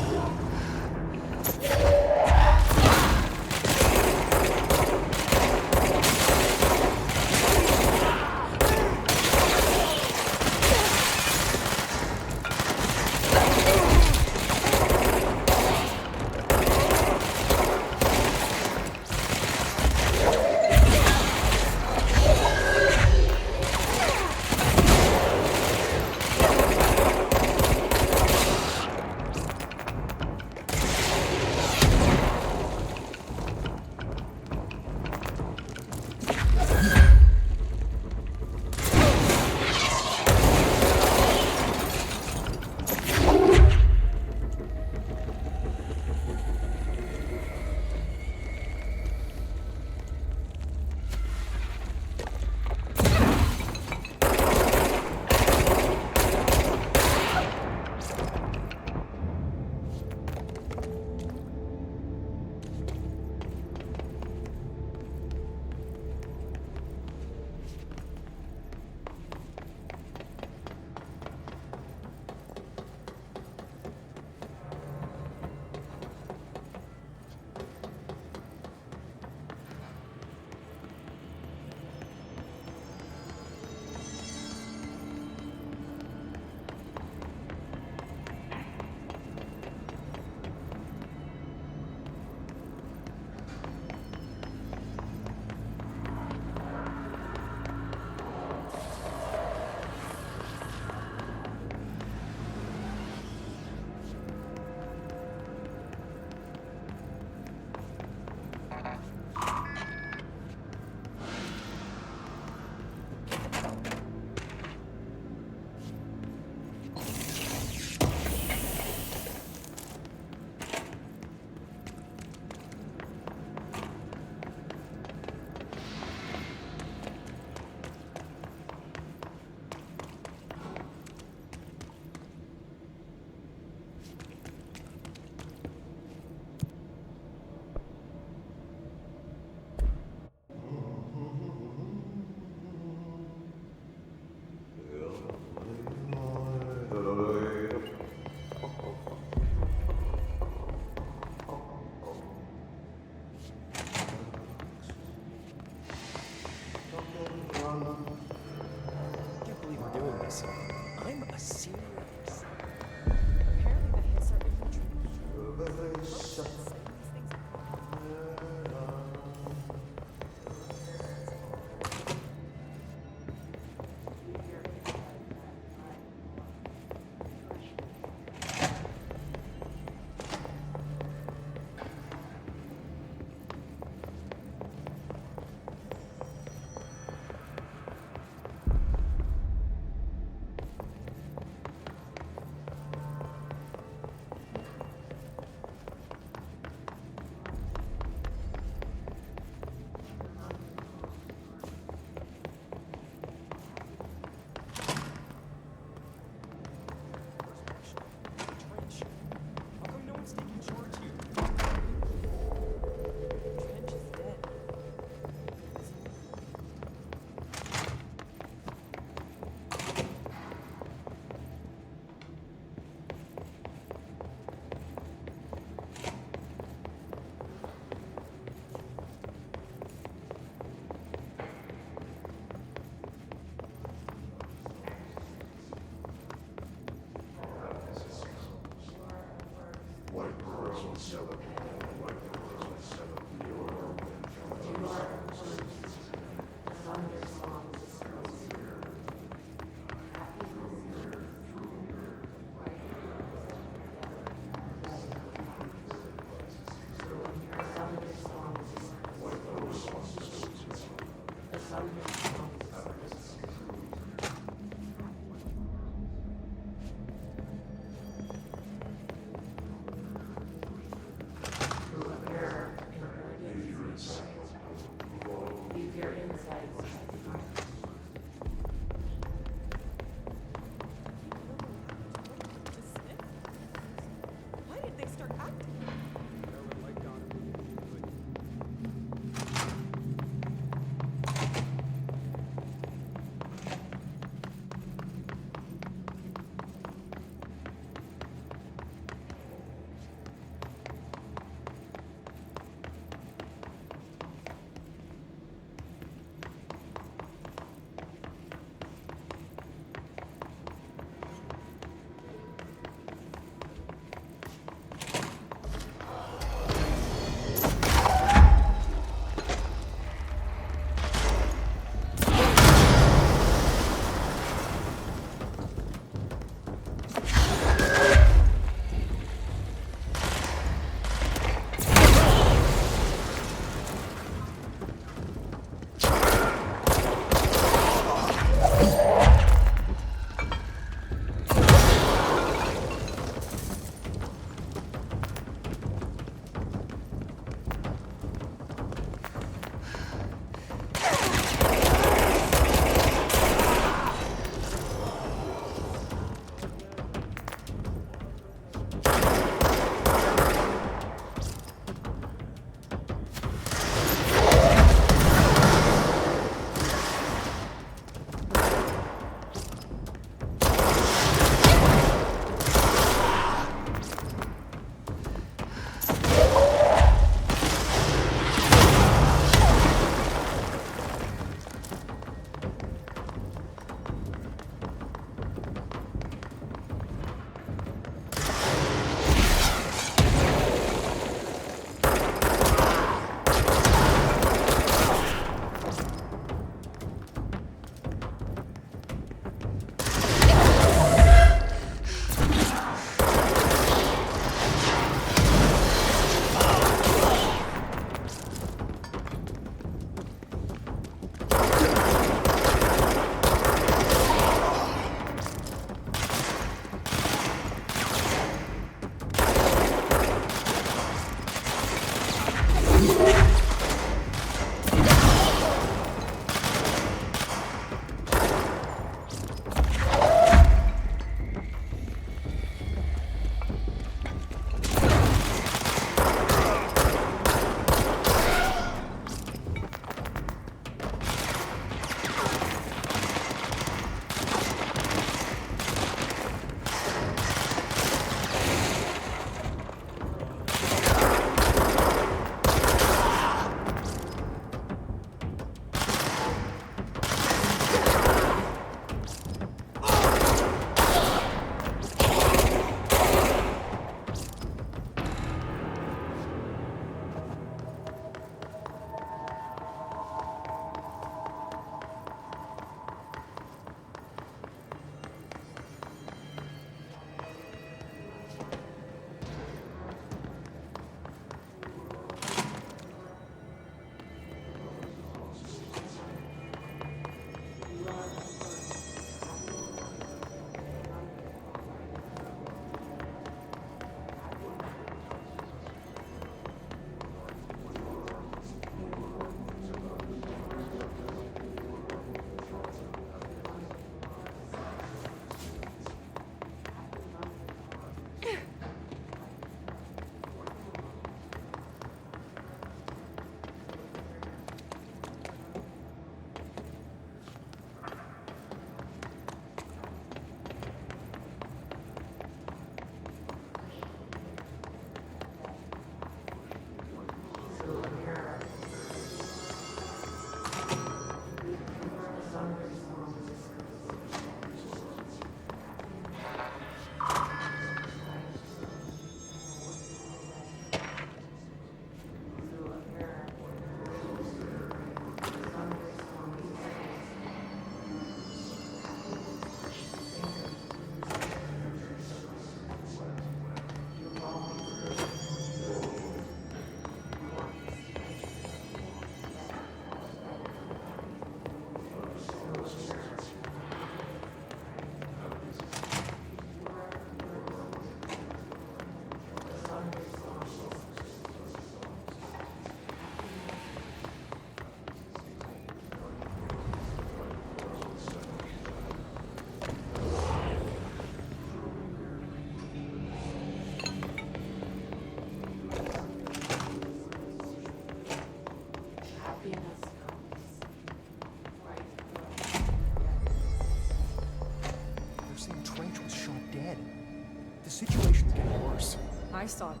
I saw it.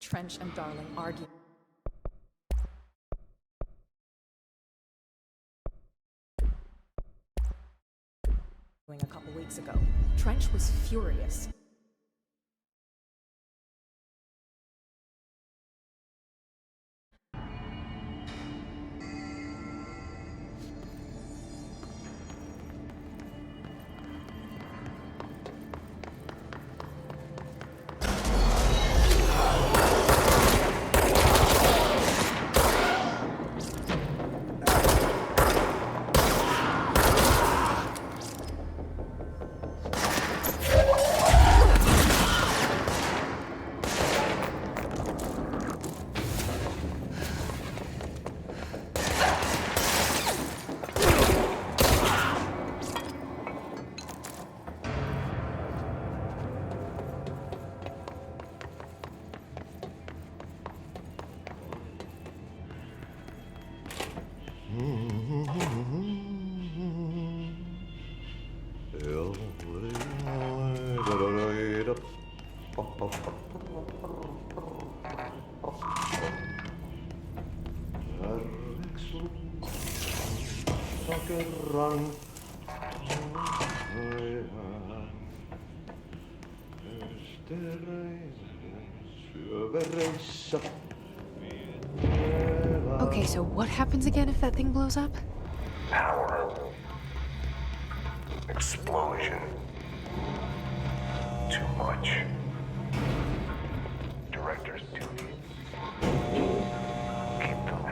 Trench and Darling argue. A couple weeks ago. Trench was furious. Okay, so what happens again if that thing blows up? Power. Explosion. Too much. Director's duty. Keep them.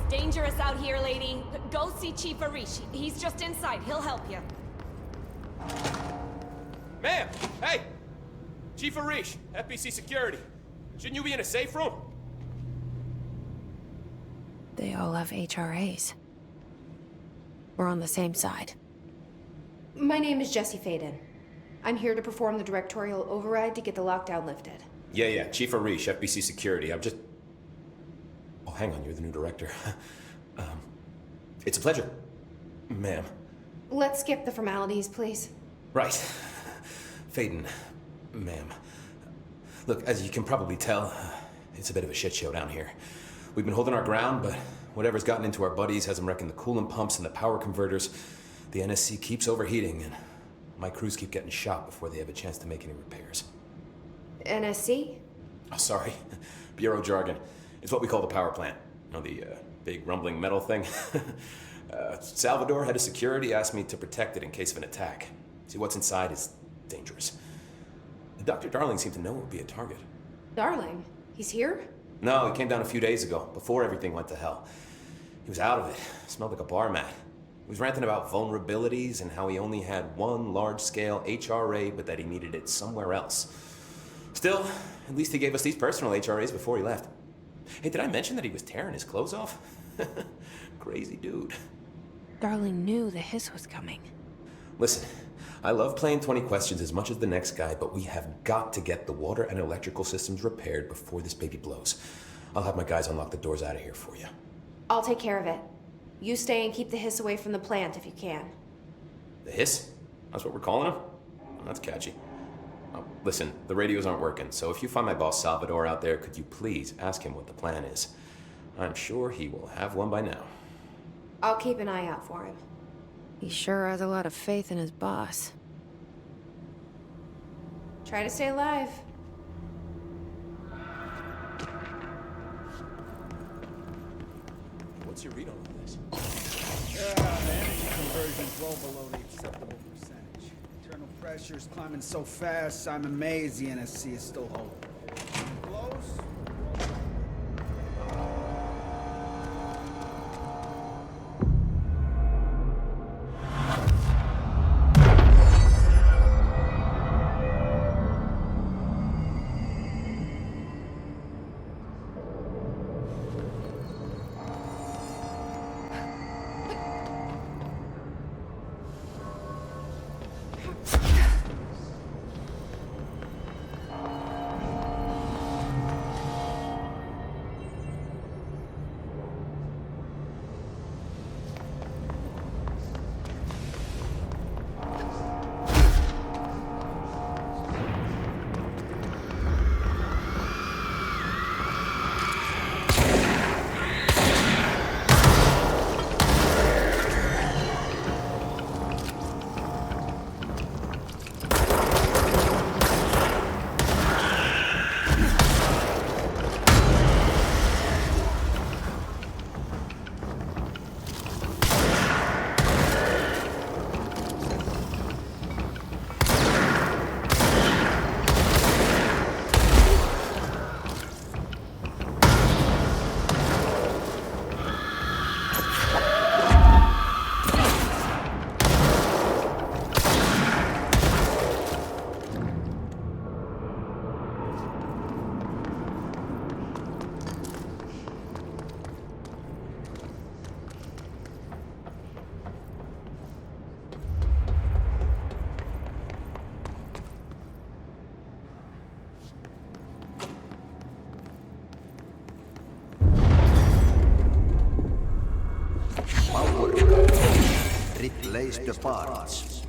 Dangerous out here, lady. Go see Chief Arish. He's just inside. He'll help you. Ma'am! Hey! Chief Arish, FBC Security. Shouldn't you be in a safe room? They all have HRAs. We're on the same side. My name is Jesse Faden. I'm here to perform the Directorial Override to get the lockdown lifted. Yeah, Chief Arish, FBC Security. I'm just... Oh, hang on, you're the new director. It's a pleasure, ma'am. Let's skip the formalities, please. Right. Faden, ma'am. Look, as you can probably tell, it's a bit of a shit show down here. We've been holding our ground, but whatever's gotten into our buddies has them wrecking the coolant pumps and the power converters. The NSC keeps overheating, and my crews keep getting shot before they have a chance to make any repairs. NSC? Oh, sorry. Bureau jargon. It's what we call the power plant. You know, the big rumbling metal thing? Salvador, head of security, asked me to protect it in case of an attack. See, what's inside is dangerous. Dr. Darling seemed to know it would be a target. Darling? He's here? No, he came down a few days ago, before everything went to hell. He was out of it. Smelled like a bar mat. He was ranting about vulnerabilities and how he only had one large-scale HRA, but that he needed it somewhere else. Still, at least he gave us these personal HRAs before he left. Hey, did I mention that he was tearing his clothes off? Crazy dude. Darling knew the hiss was coming. Listen, I love playing 20 questions as much as the next guy, but we have got to get the water and electrical systems repaired before this baby blows. I'll have my guys unlock the doors out of here for you. I'll take care of it. You stay and keep the hiss away from the plant if you can. The hiss? That's what we're calling him? Oh, that's catchy. Oh, listen, the radios aren't working, so if you find my boss Salvador out there, could you please ask him what the plan is? I'm sure he will have one by now. I'll keep an eye out for him. He sure has a lot of faith in his boss. Try to stay alive. What's your read on all this? The energy conversion's well below the acceptable percentage. Internal pressure's climbing so fast, I'm amazed the NSC is still holding. Close? Replace the parts.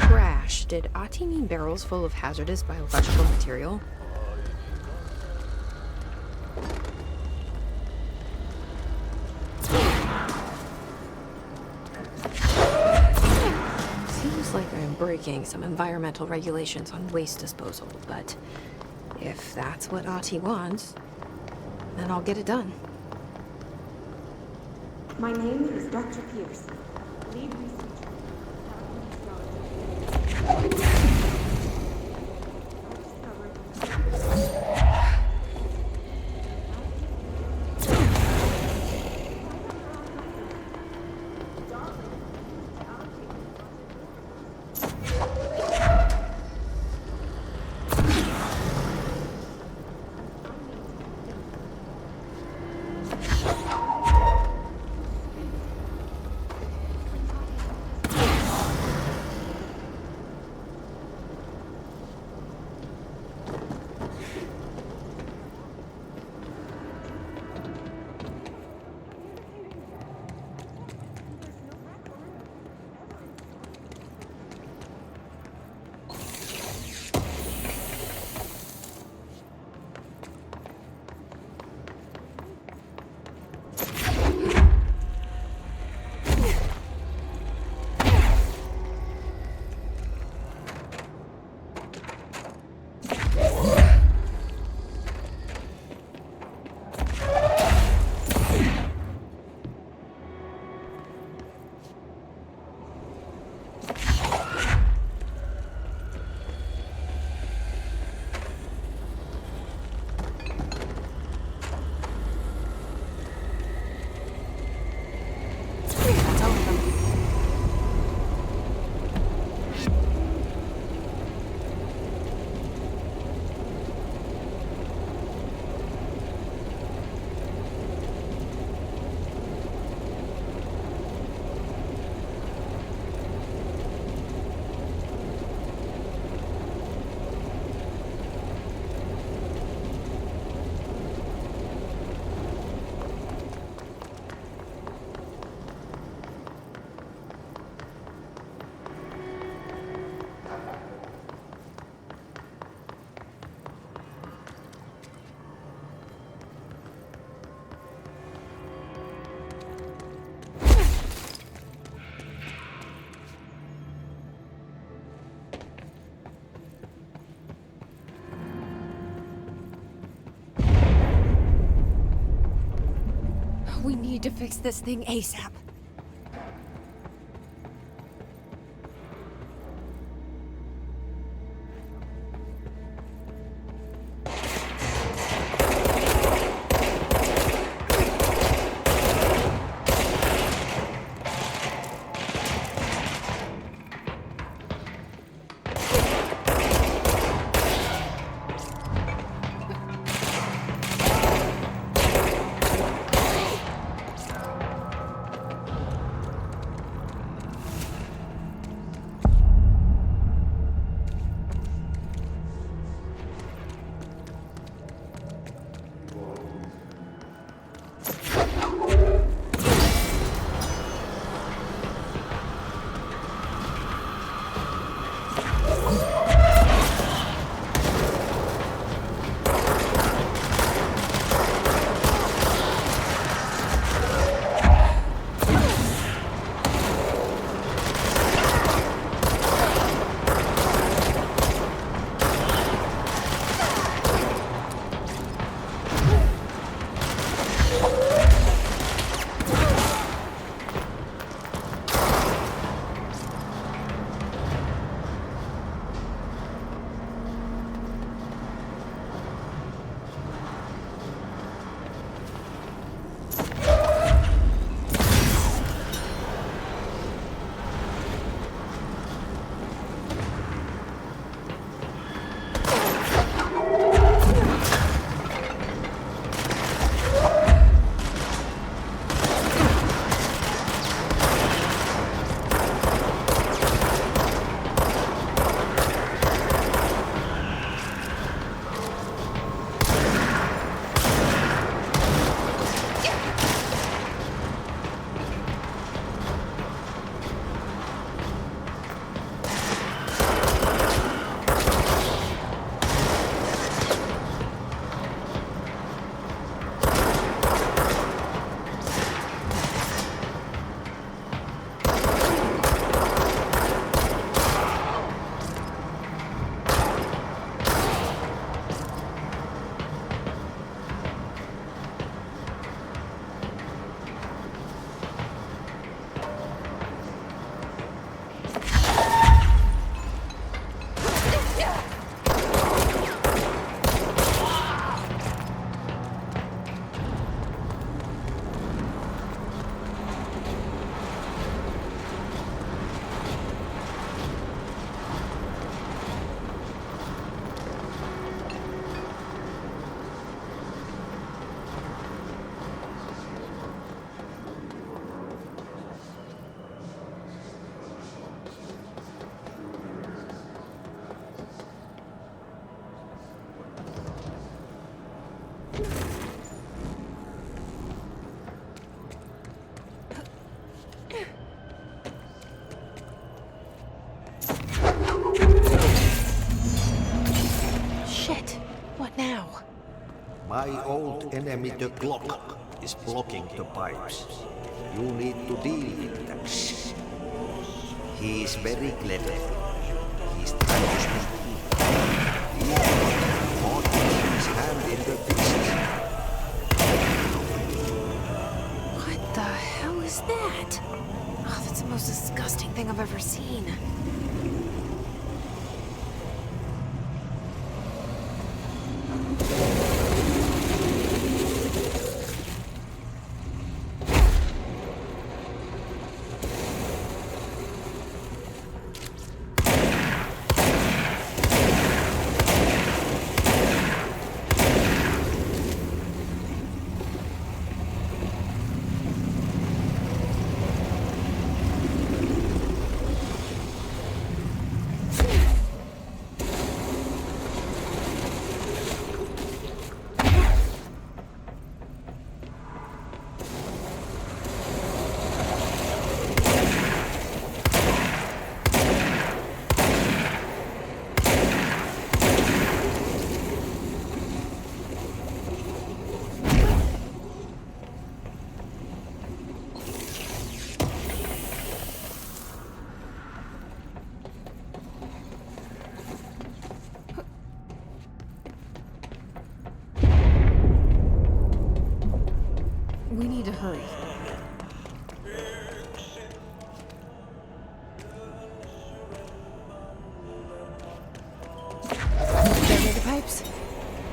Trash. Did Ati mean barrels full of hazardous biological material? Seems like I'm breaking some environmental regulations on waste disposal, but if that's what Ati wants, then I'll get it done. My name is Dr. Pierce, lead researcher. need to fix this thing ASAP. My old enemy, the clock, is blocking the pipes. You need to deal with that. He is very clever. He's trying to speak to you. He caught his hand in the business. What the hell is that? Oh, that's the most disgusting thing I've ever seen.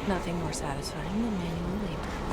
Nothing more satisfying than manual labor.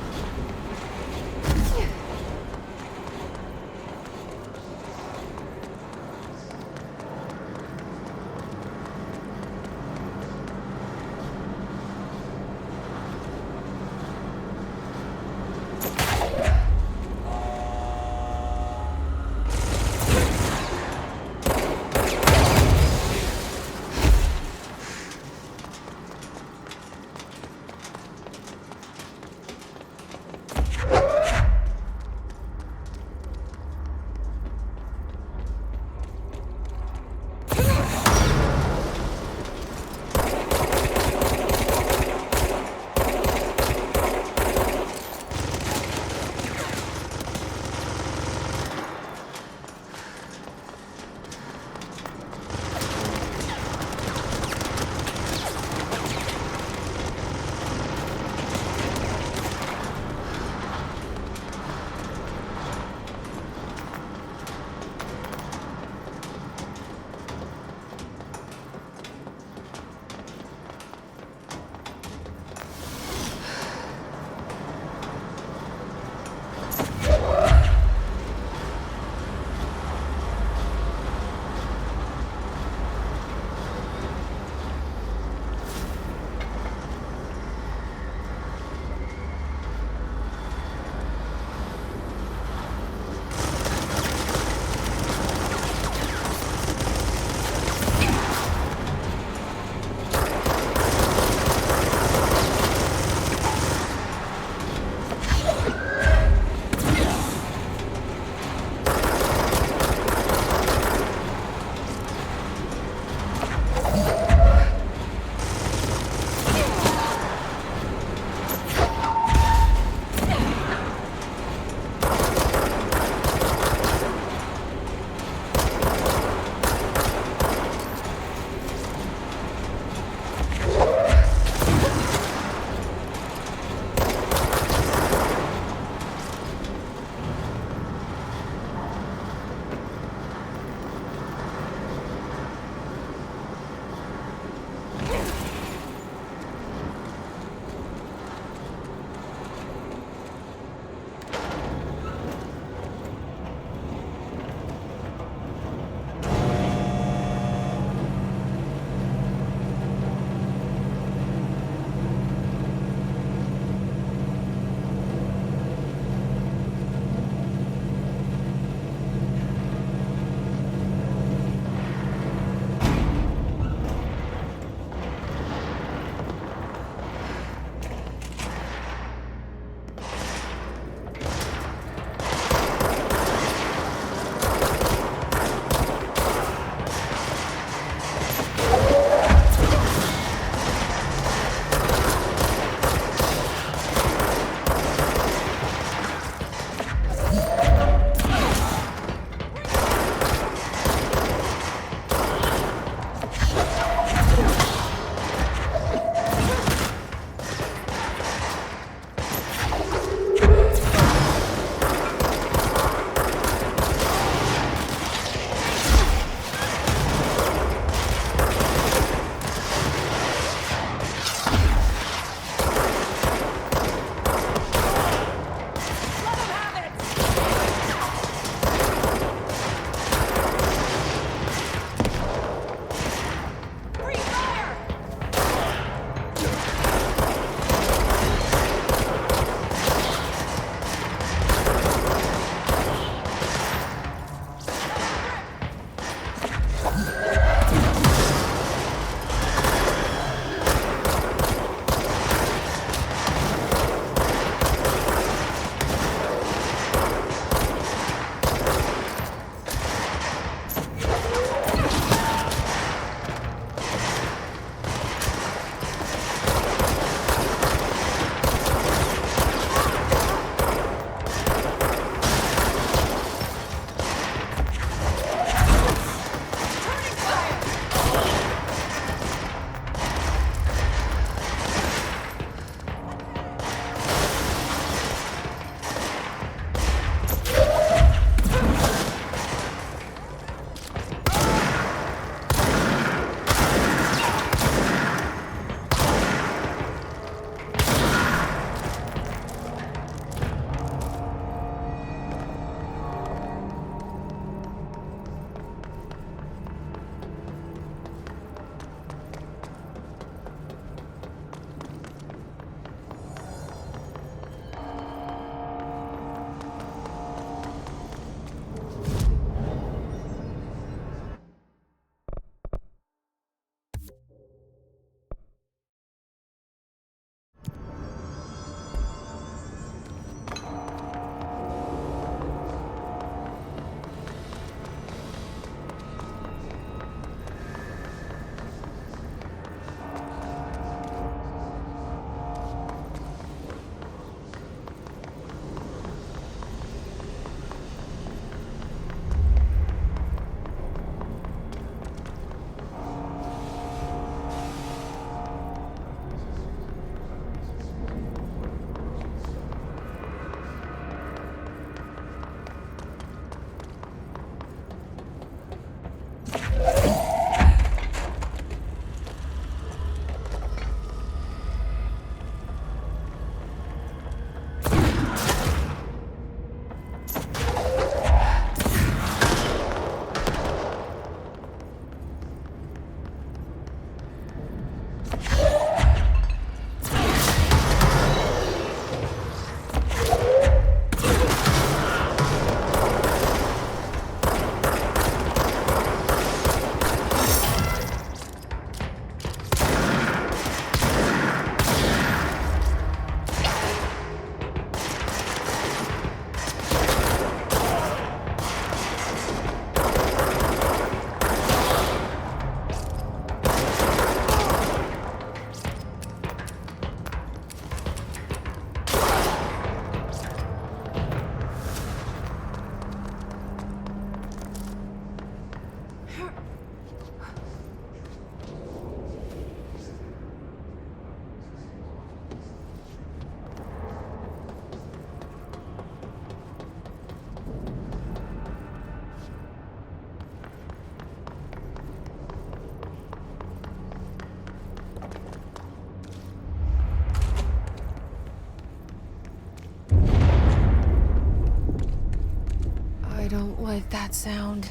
I don't like that sound.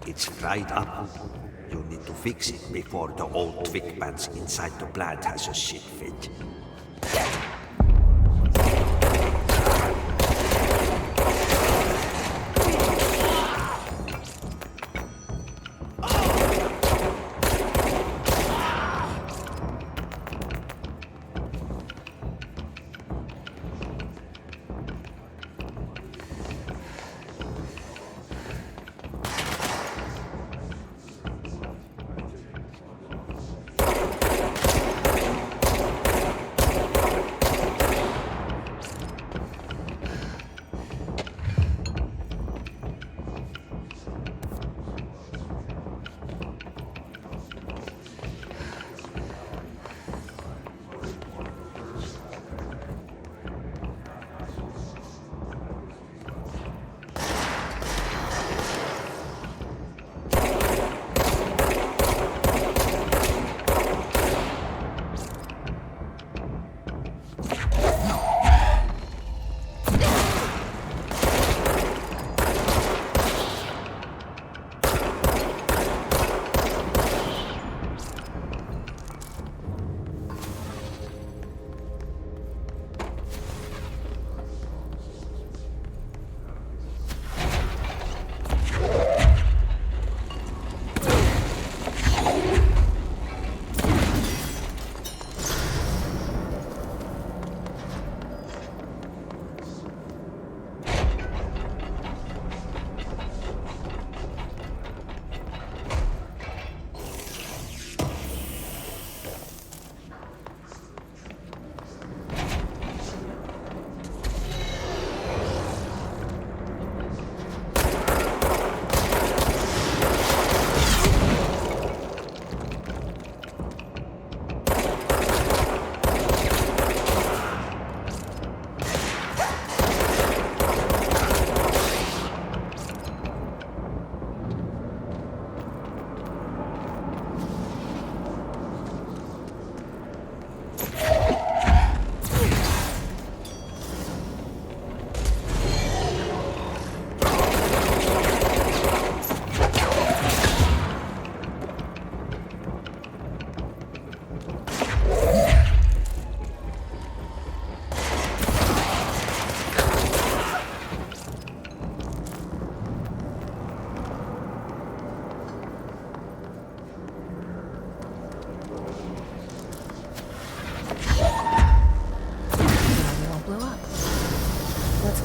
It's fried up. You need to fix it before the old twig pants inside the plant has a shit fit.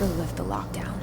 Go lift the lockdown.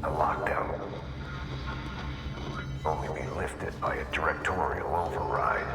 A lockdown only be lifted by a directorial override.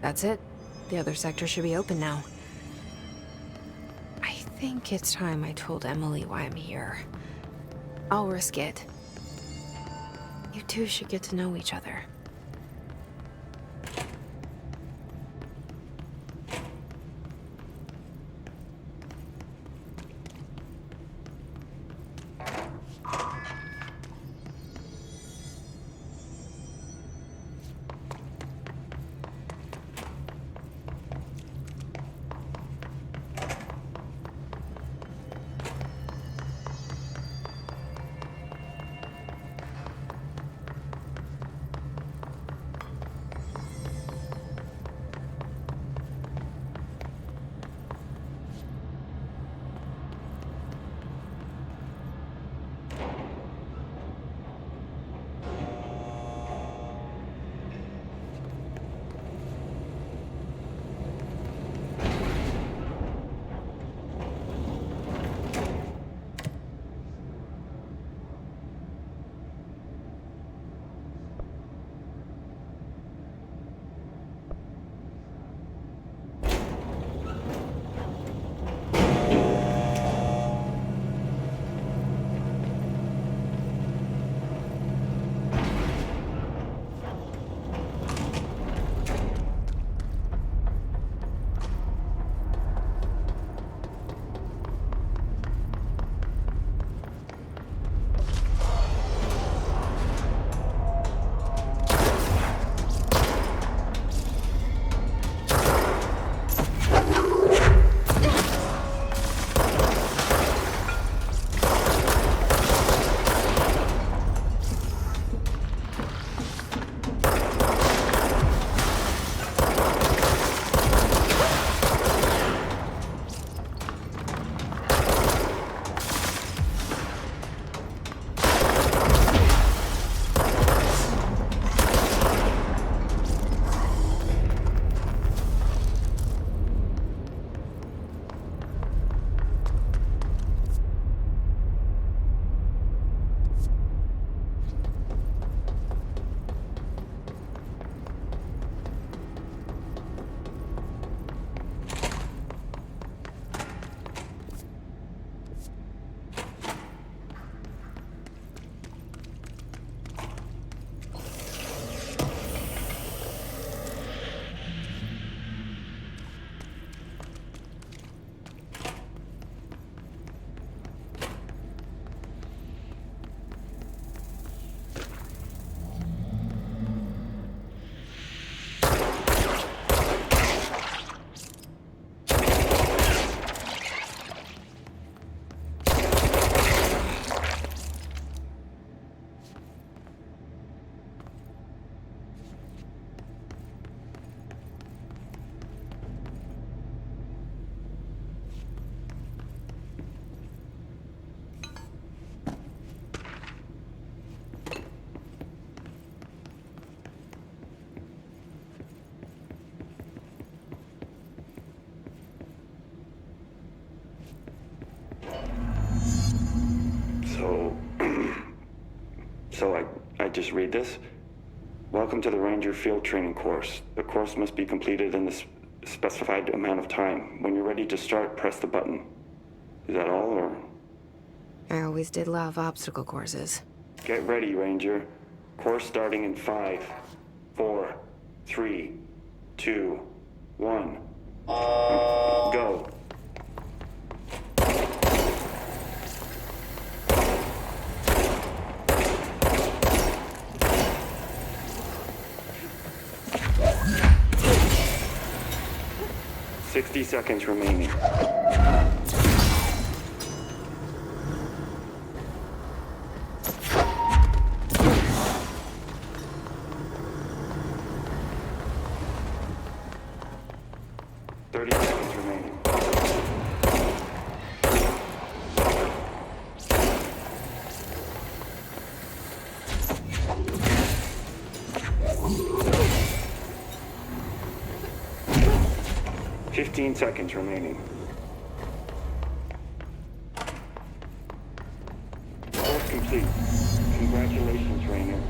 That's it. The other sector should be open now. I think it's time I told Emily why I'm here. I'll risk it. You two should get to know each other. I just read this. Welcome to the Ranger Field Training course. The course must be completed in the specified amount of time. When you're ready to start, press the button. Is that all, or? I always did love obstacle courses. Get ready, Ranger. Course starting in 5, 4, 3, 2, 1. Go. "60 seconds remaining." seconds remaining. Course complete. Congratulations, Rainer.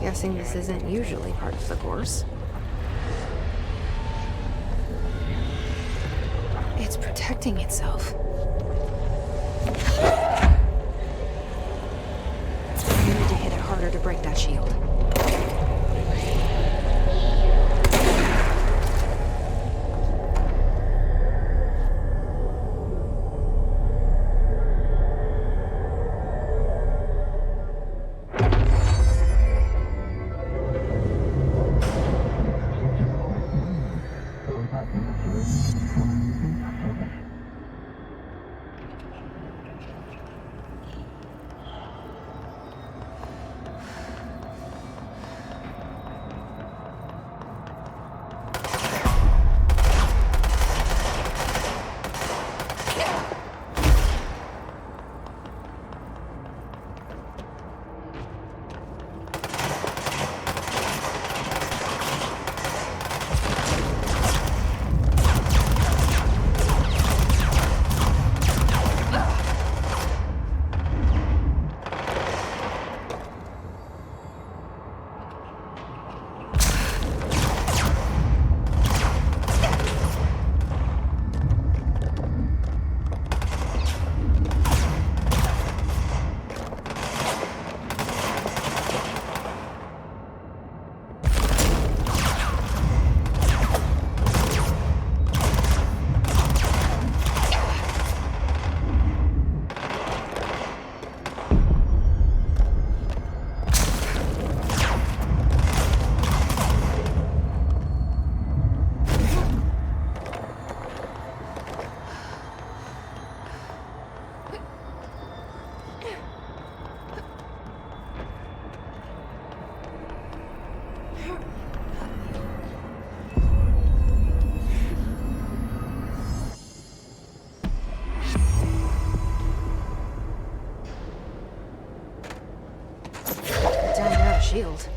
Guessing this isn't usually part of the course. It's protecting itself. You need to hit it harder to break that shield. Shield.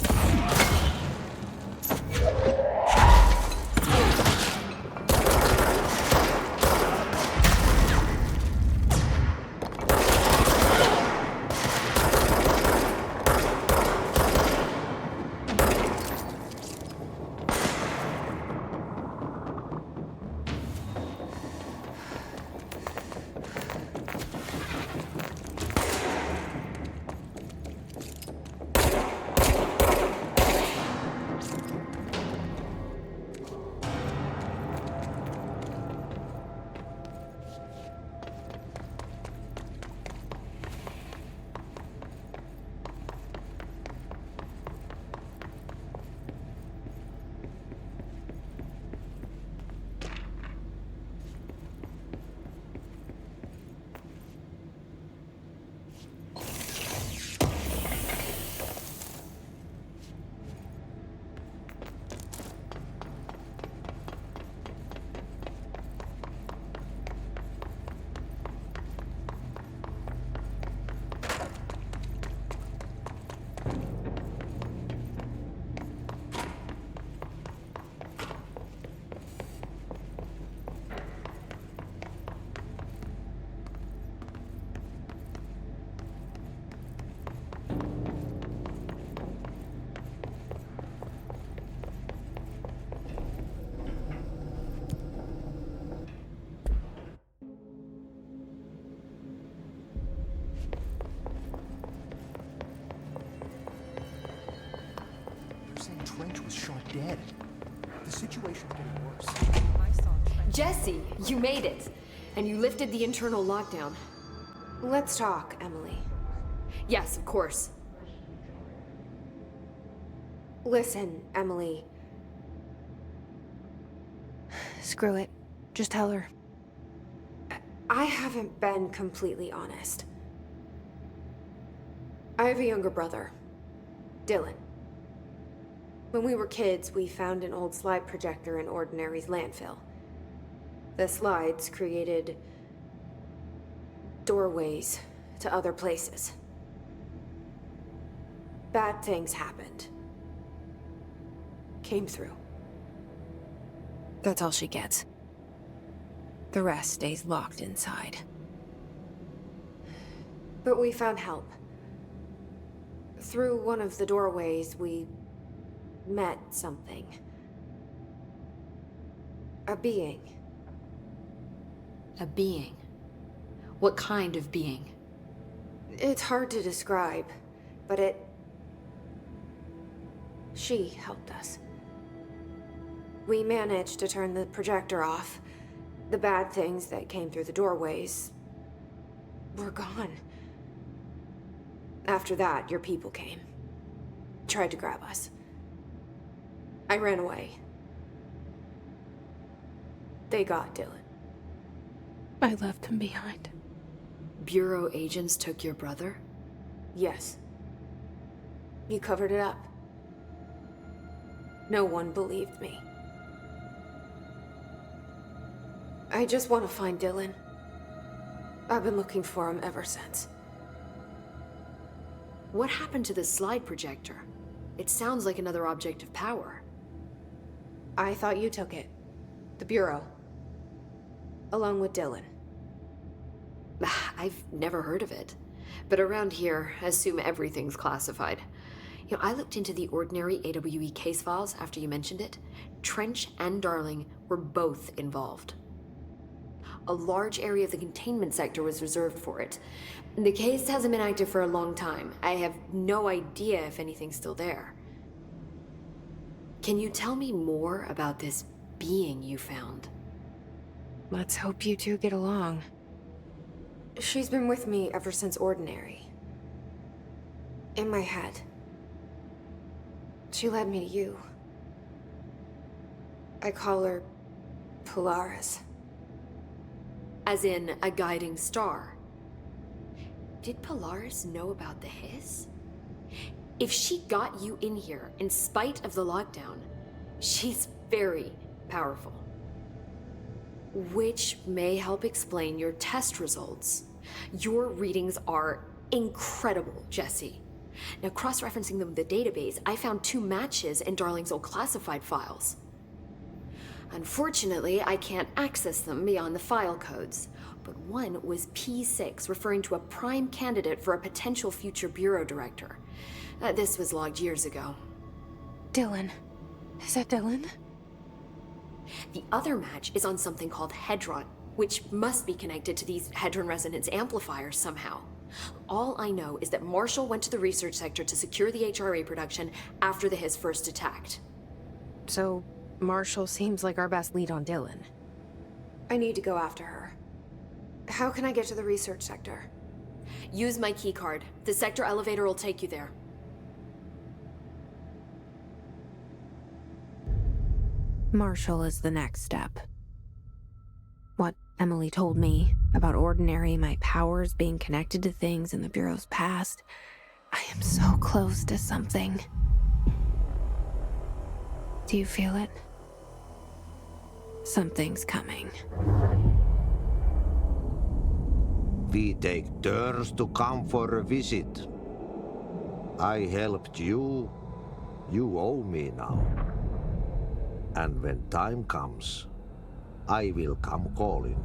Trench was shot dead. The situation's getting worse. Jesse, you made it. And you lifted the internal lockdown. Let's talk, Emily. Yes, of course. Listen, Emily. Screw it. Just tell her. I haven't been completely honest. I have a younger brother, Dylan. When we were kids, we found an old slide projector in Ordinary's landfill. The slides created doorways to other places. Bad things happened. Came through. That's all she gets. The rest stays locked inside. But we found help. Through one of the doorways, we met something. A being. A being? What kind of being? It's hard to describe, but she helped us. We managed to turn the projector off. The bad things that came through the doorways were gone. After that, your people came. Tried to grab us. I ran away. They got Dylan. I left him behind. Bureau agents took your brother? Yes. You covered it up. No one believed me. I just want to find Dylan. I've been looking for him ever since. What happened to the slide projector? It sounds like another object of power. I thought you took it. The Bureau. Along with Dylan. I've never heard of it. But around here, I assume everything's classified. You know, I looked into the ordinary AWE case files after you mentioned it. Trench and Darling were both involved. A large area of the containment sector was reserved for it. The case hasn't been active for a long time. I have no idea if anything's still there. Can you tell me more about this being you found? Let's hope you two get along. She's been with me ever since Ordinary. In my head. She led me to you. I call her Polaris. As in, a guiding star. Did Polaris know about the hiss? If she got you in here in spite of the lockdown, she's very powerful. Which may help explain your test results. Your readings are incredible, Jesse. Now, cross-referencing them with the database, I found 2 matches in Darling's old classified files. Unfortunately, I can't access them beyond the file codes, but one was P6, referring to a prime candidate for a potential future bureau director. This was logged years ago. Dylan. Is that Dylan? The other match is on something called Hedron, which must be connected to these Hedron resonance amplifiers somehow. All I know is that Marshall went to the research sector to secure the HRA production after the hiss first attacked. So, Marshall seems like our best lead on Dylan. I need to go after her. How can I get to the research sector? Use my keycard. The sector elevator will take you there. Marshall is the next step. What Emily told me about Ordinary, my powers being connected to things in the Bureau's past, I am so close to something. Do you feel it? Something's coming. We take turns to come for a visit. I helped you. You owe me now. And when time comes, I will come calling.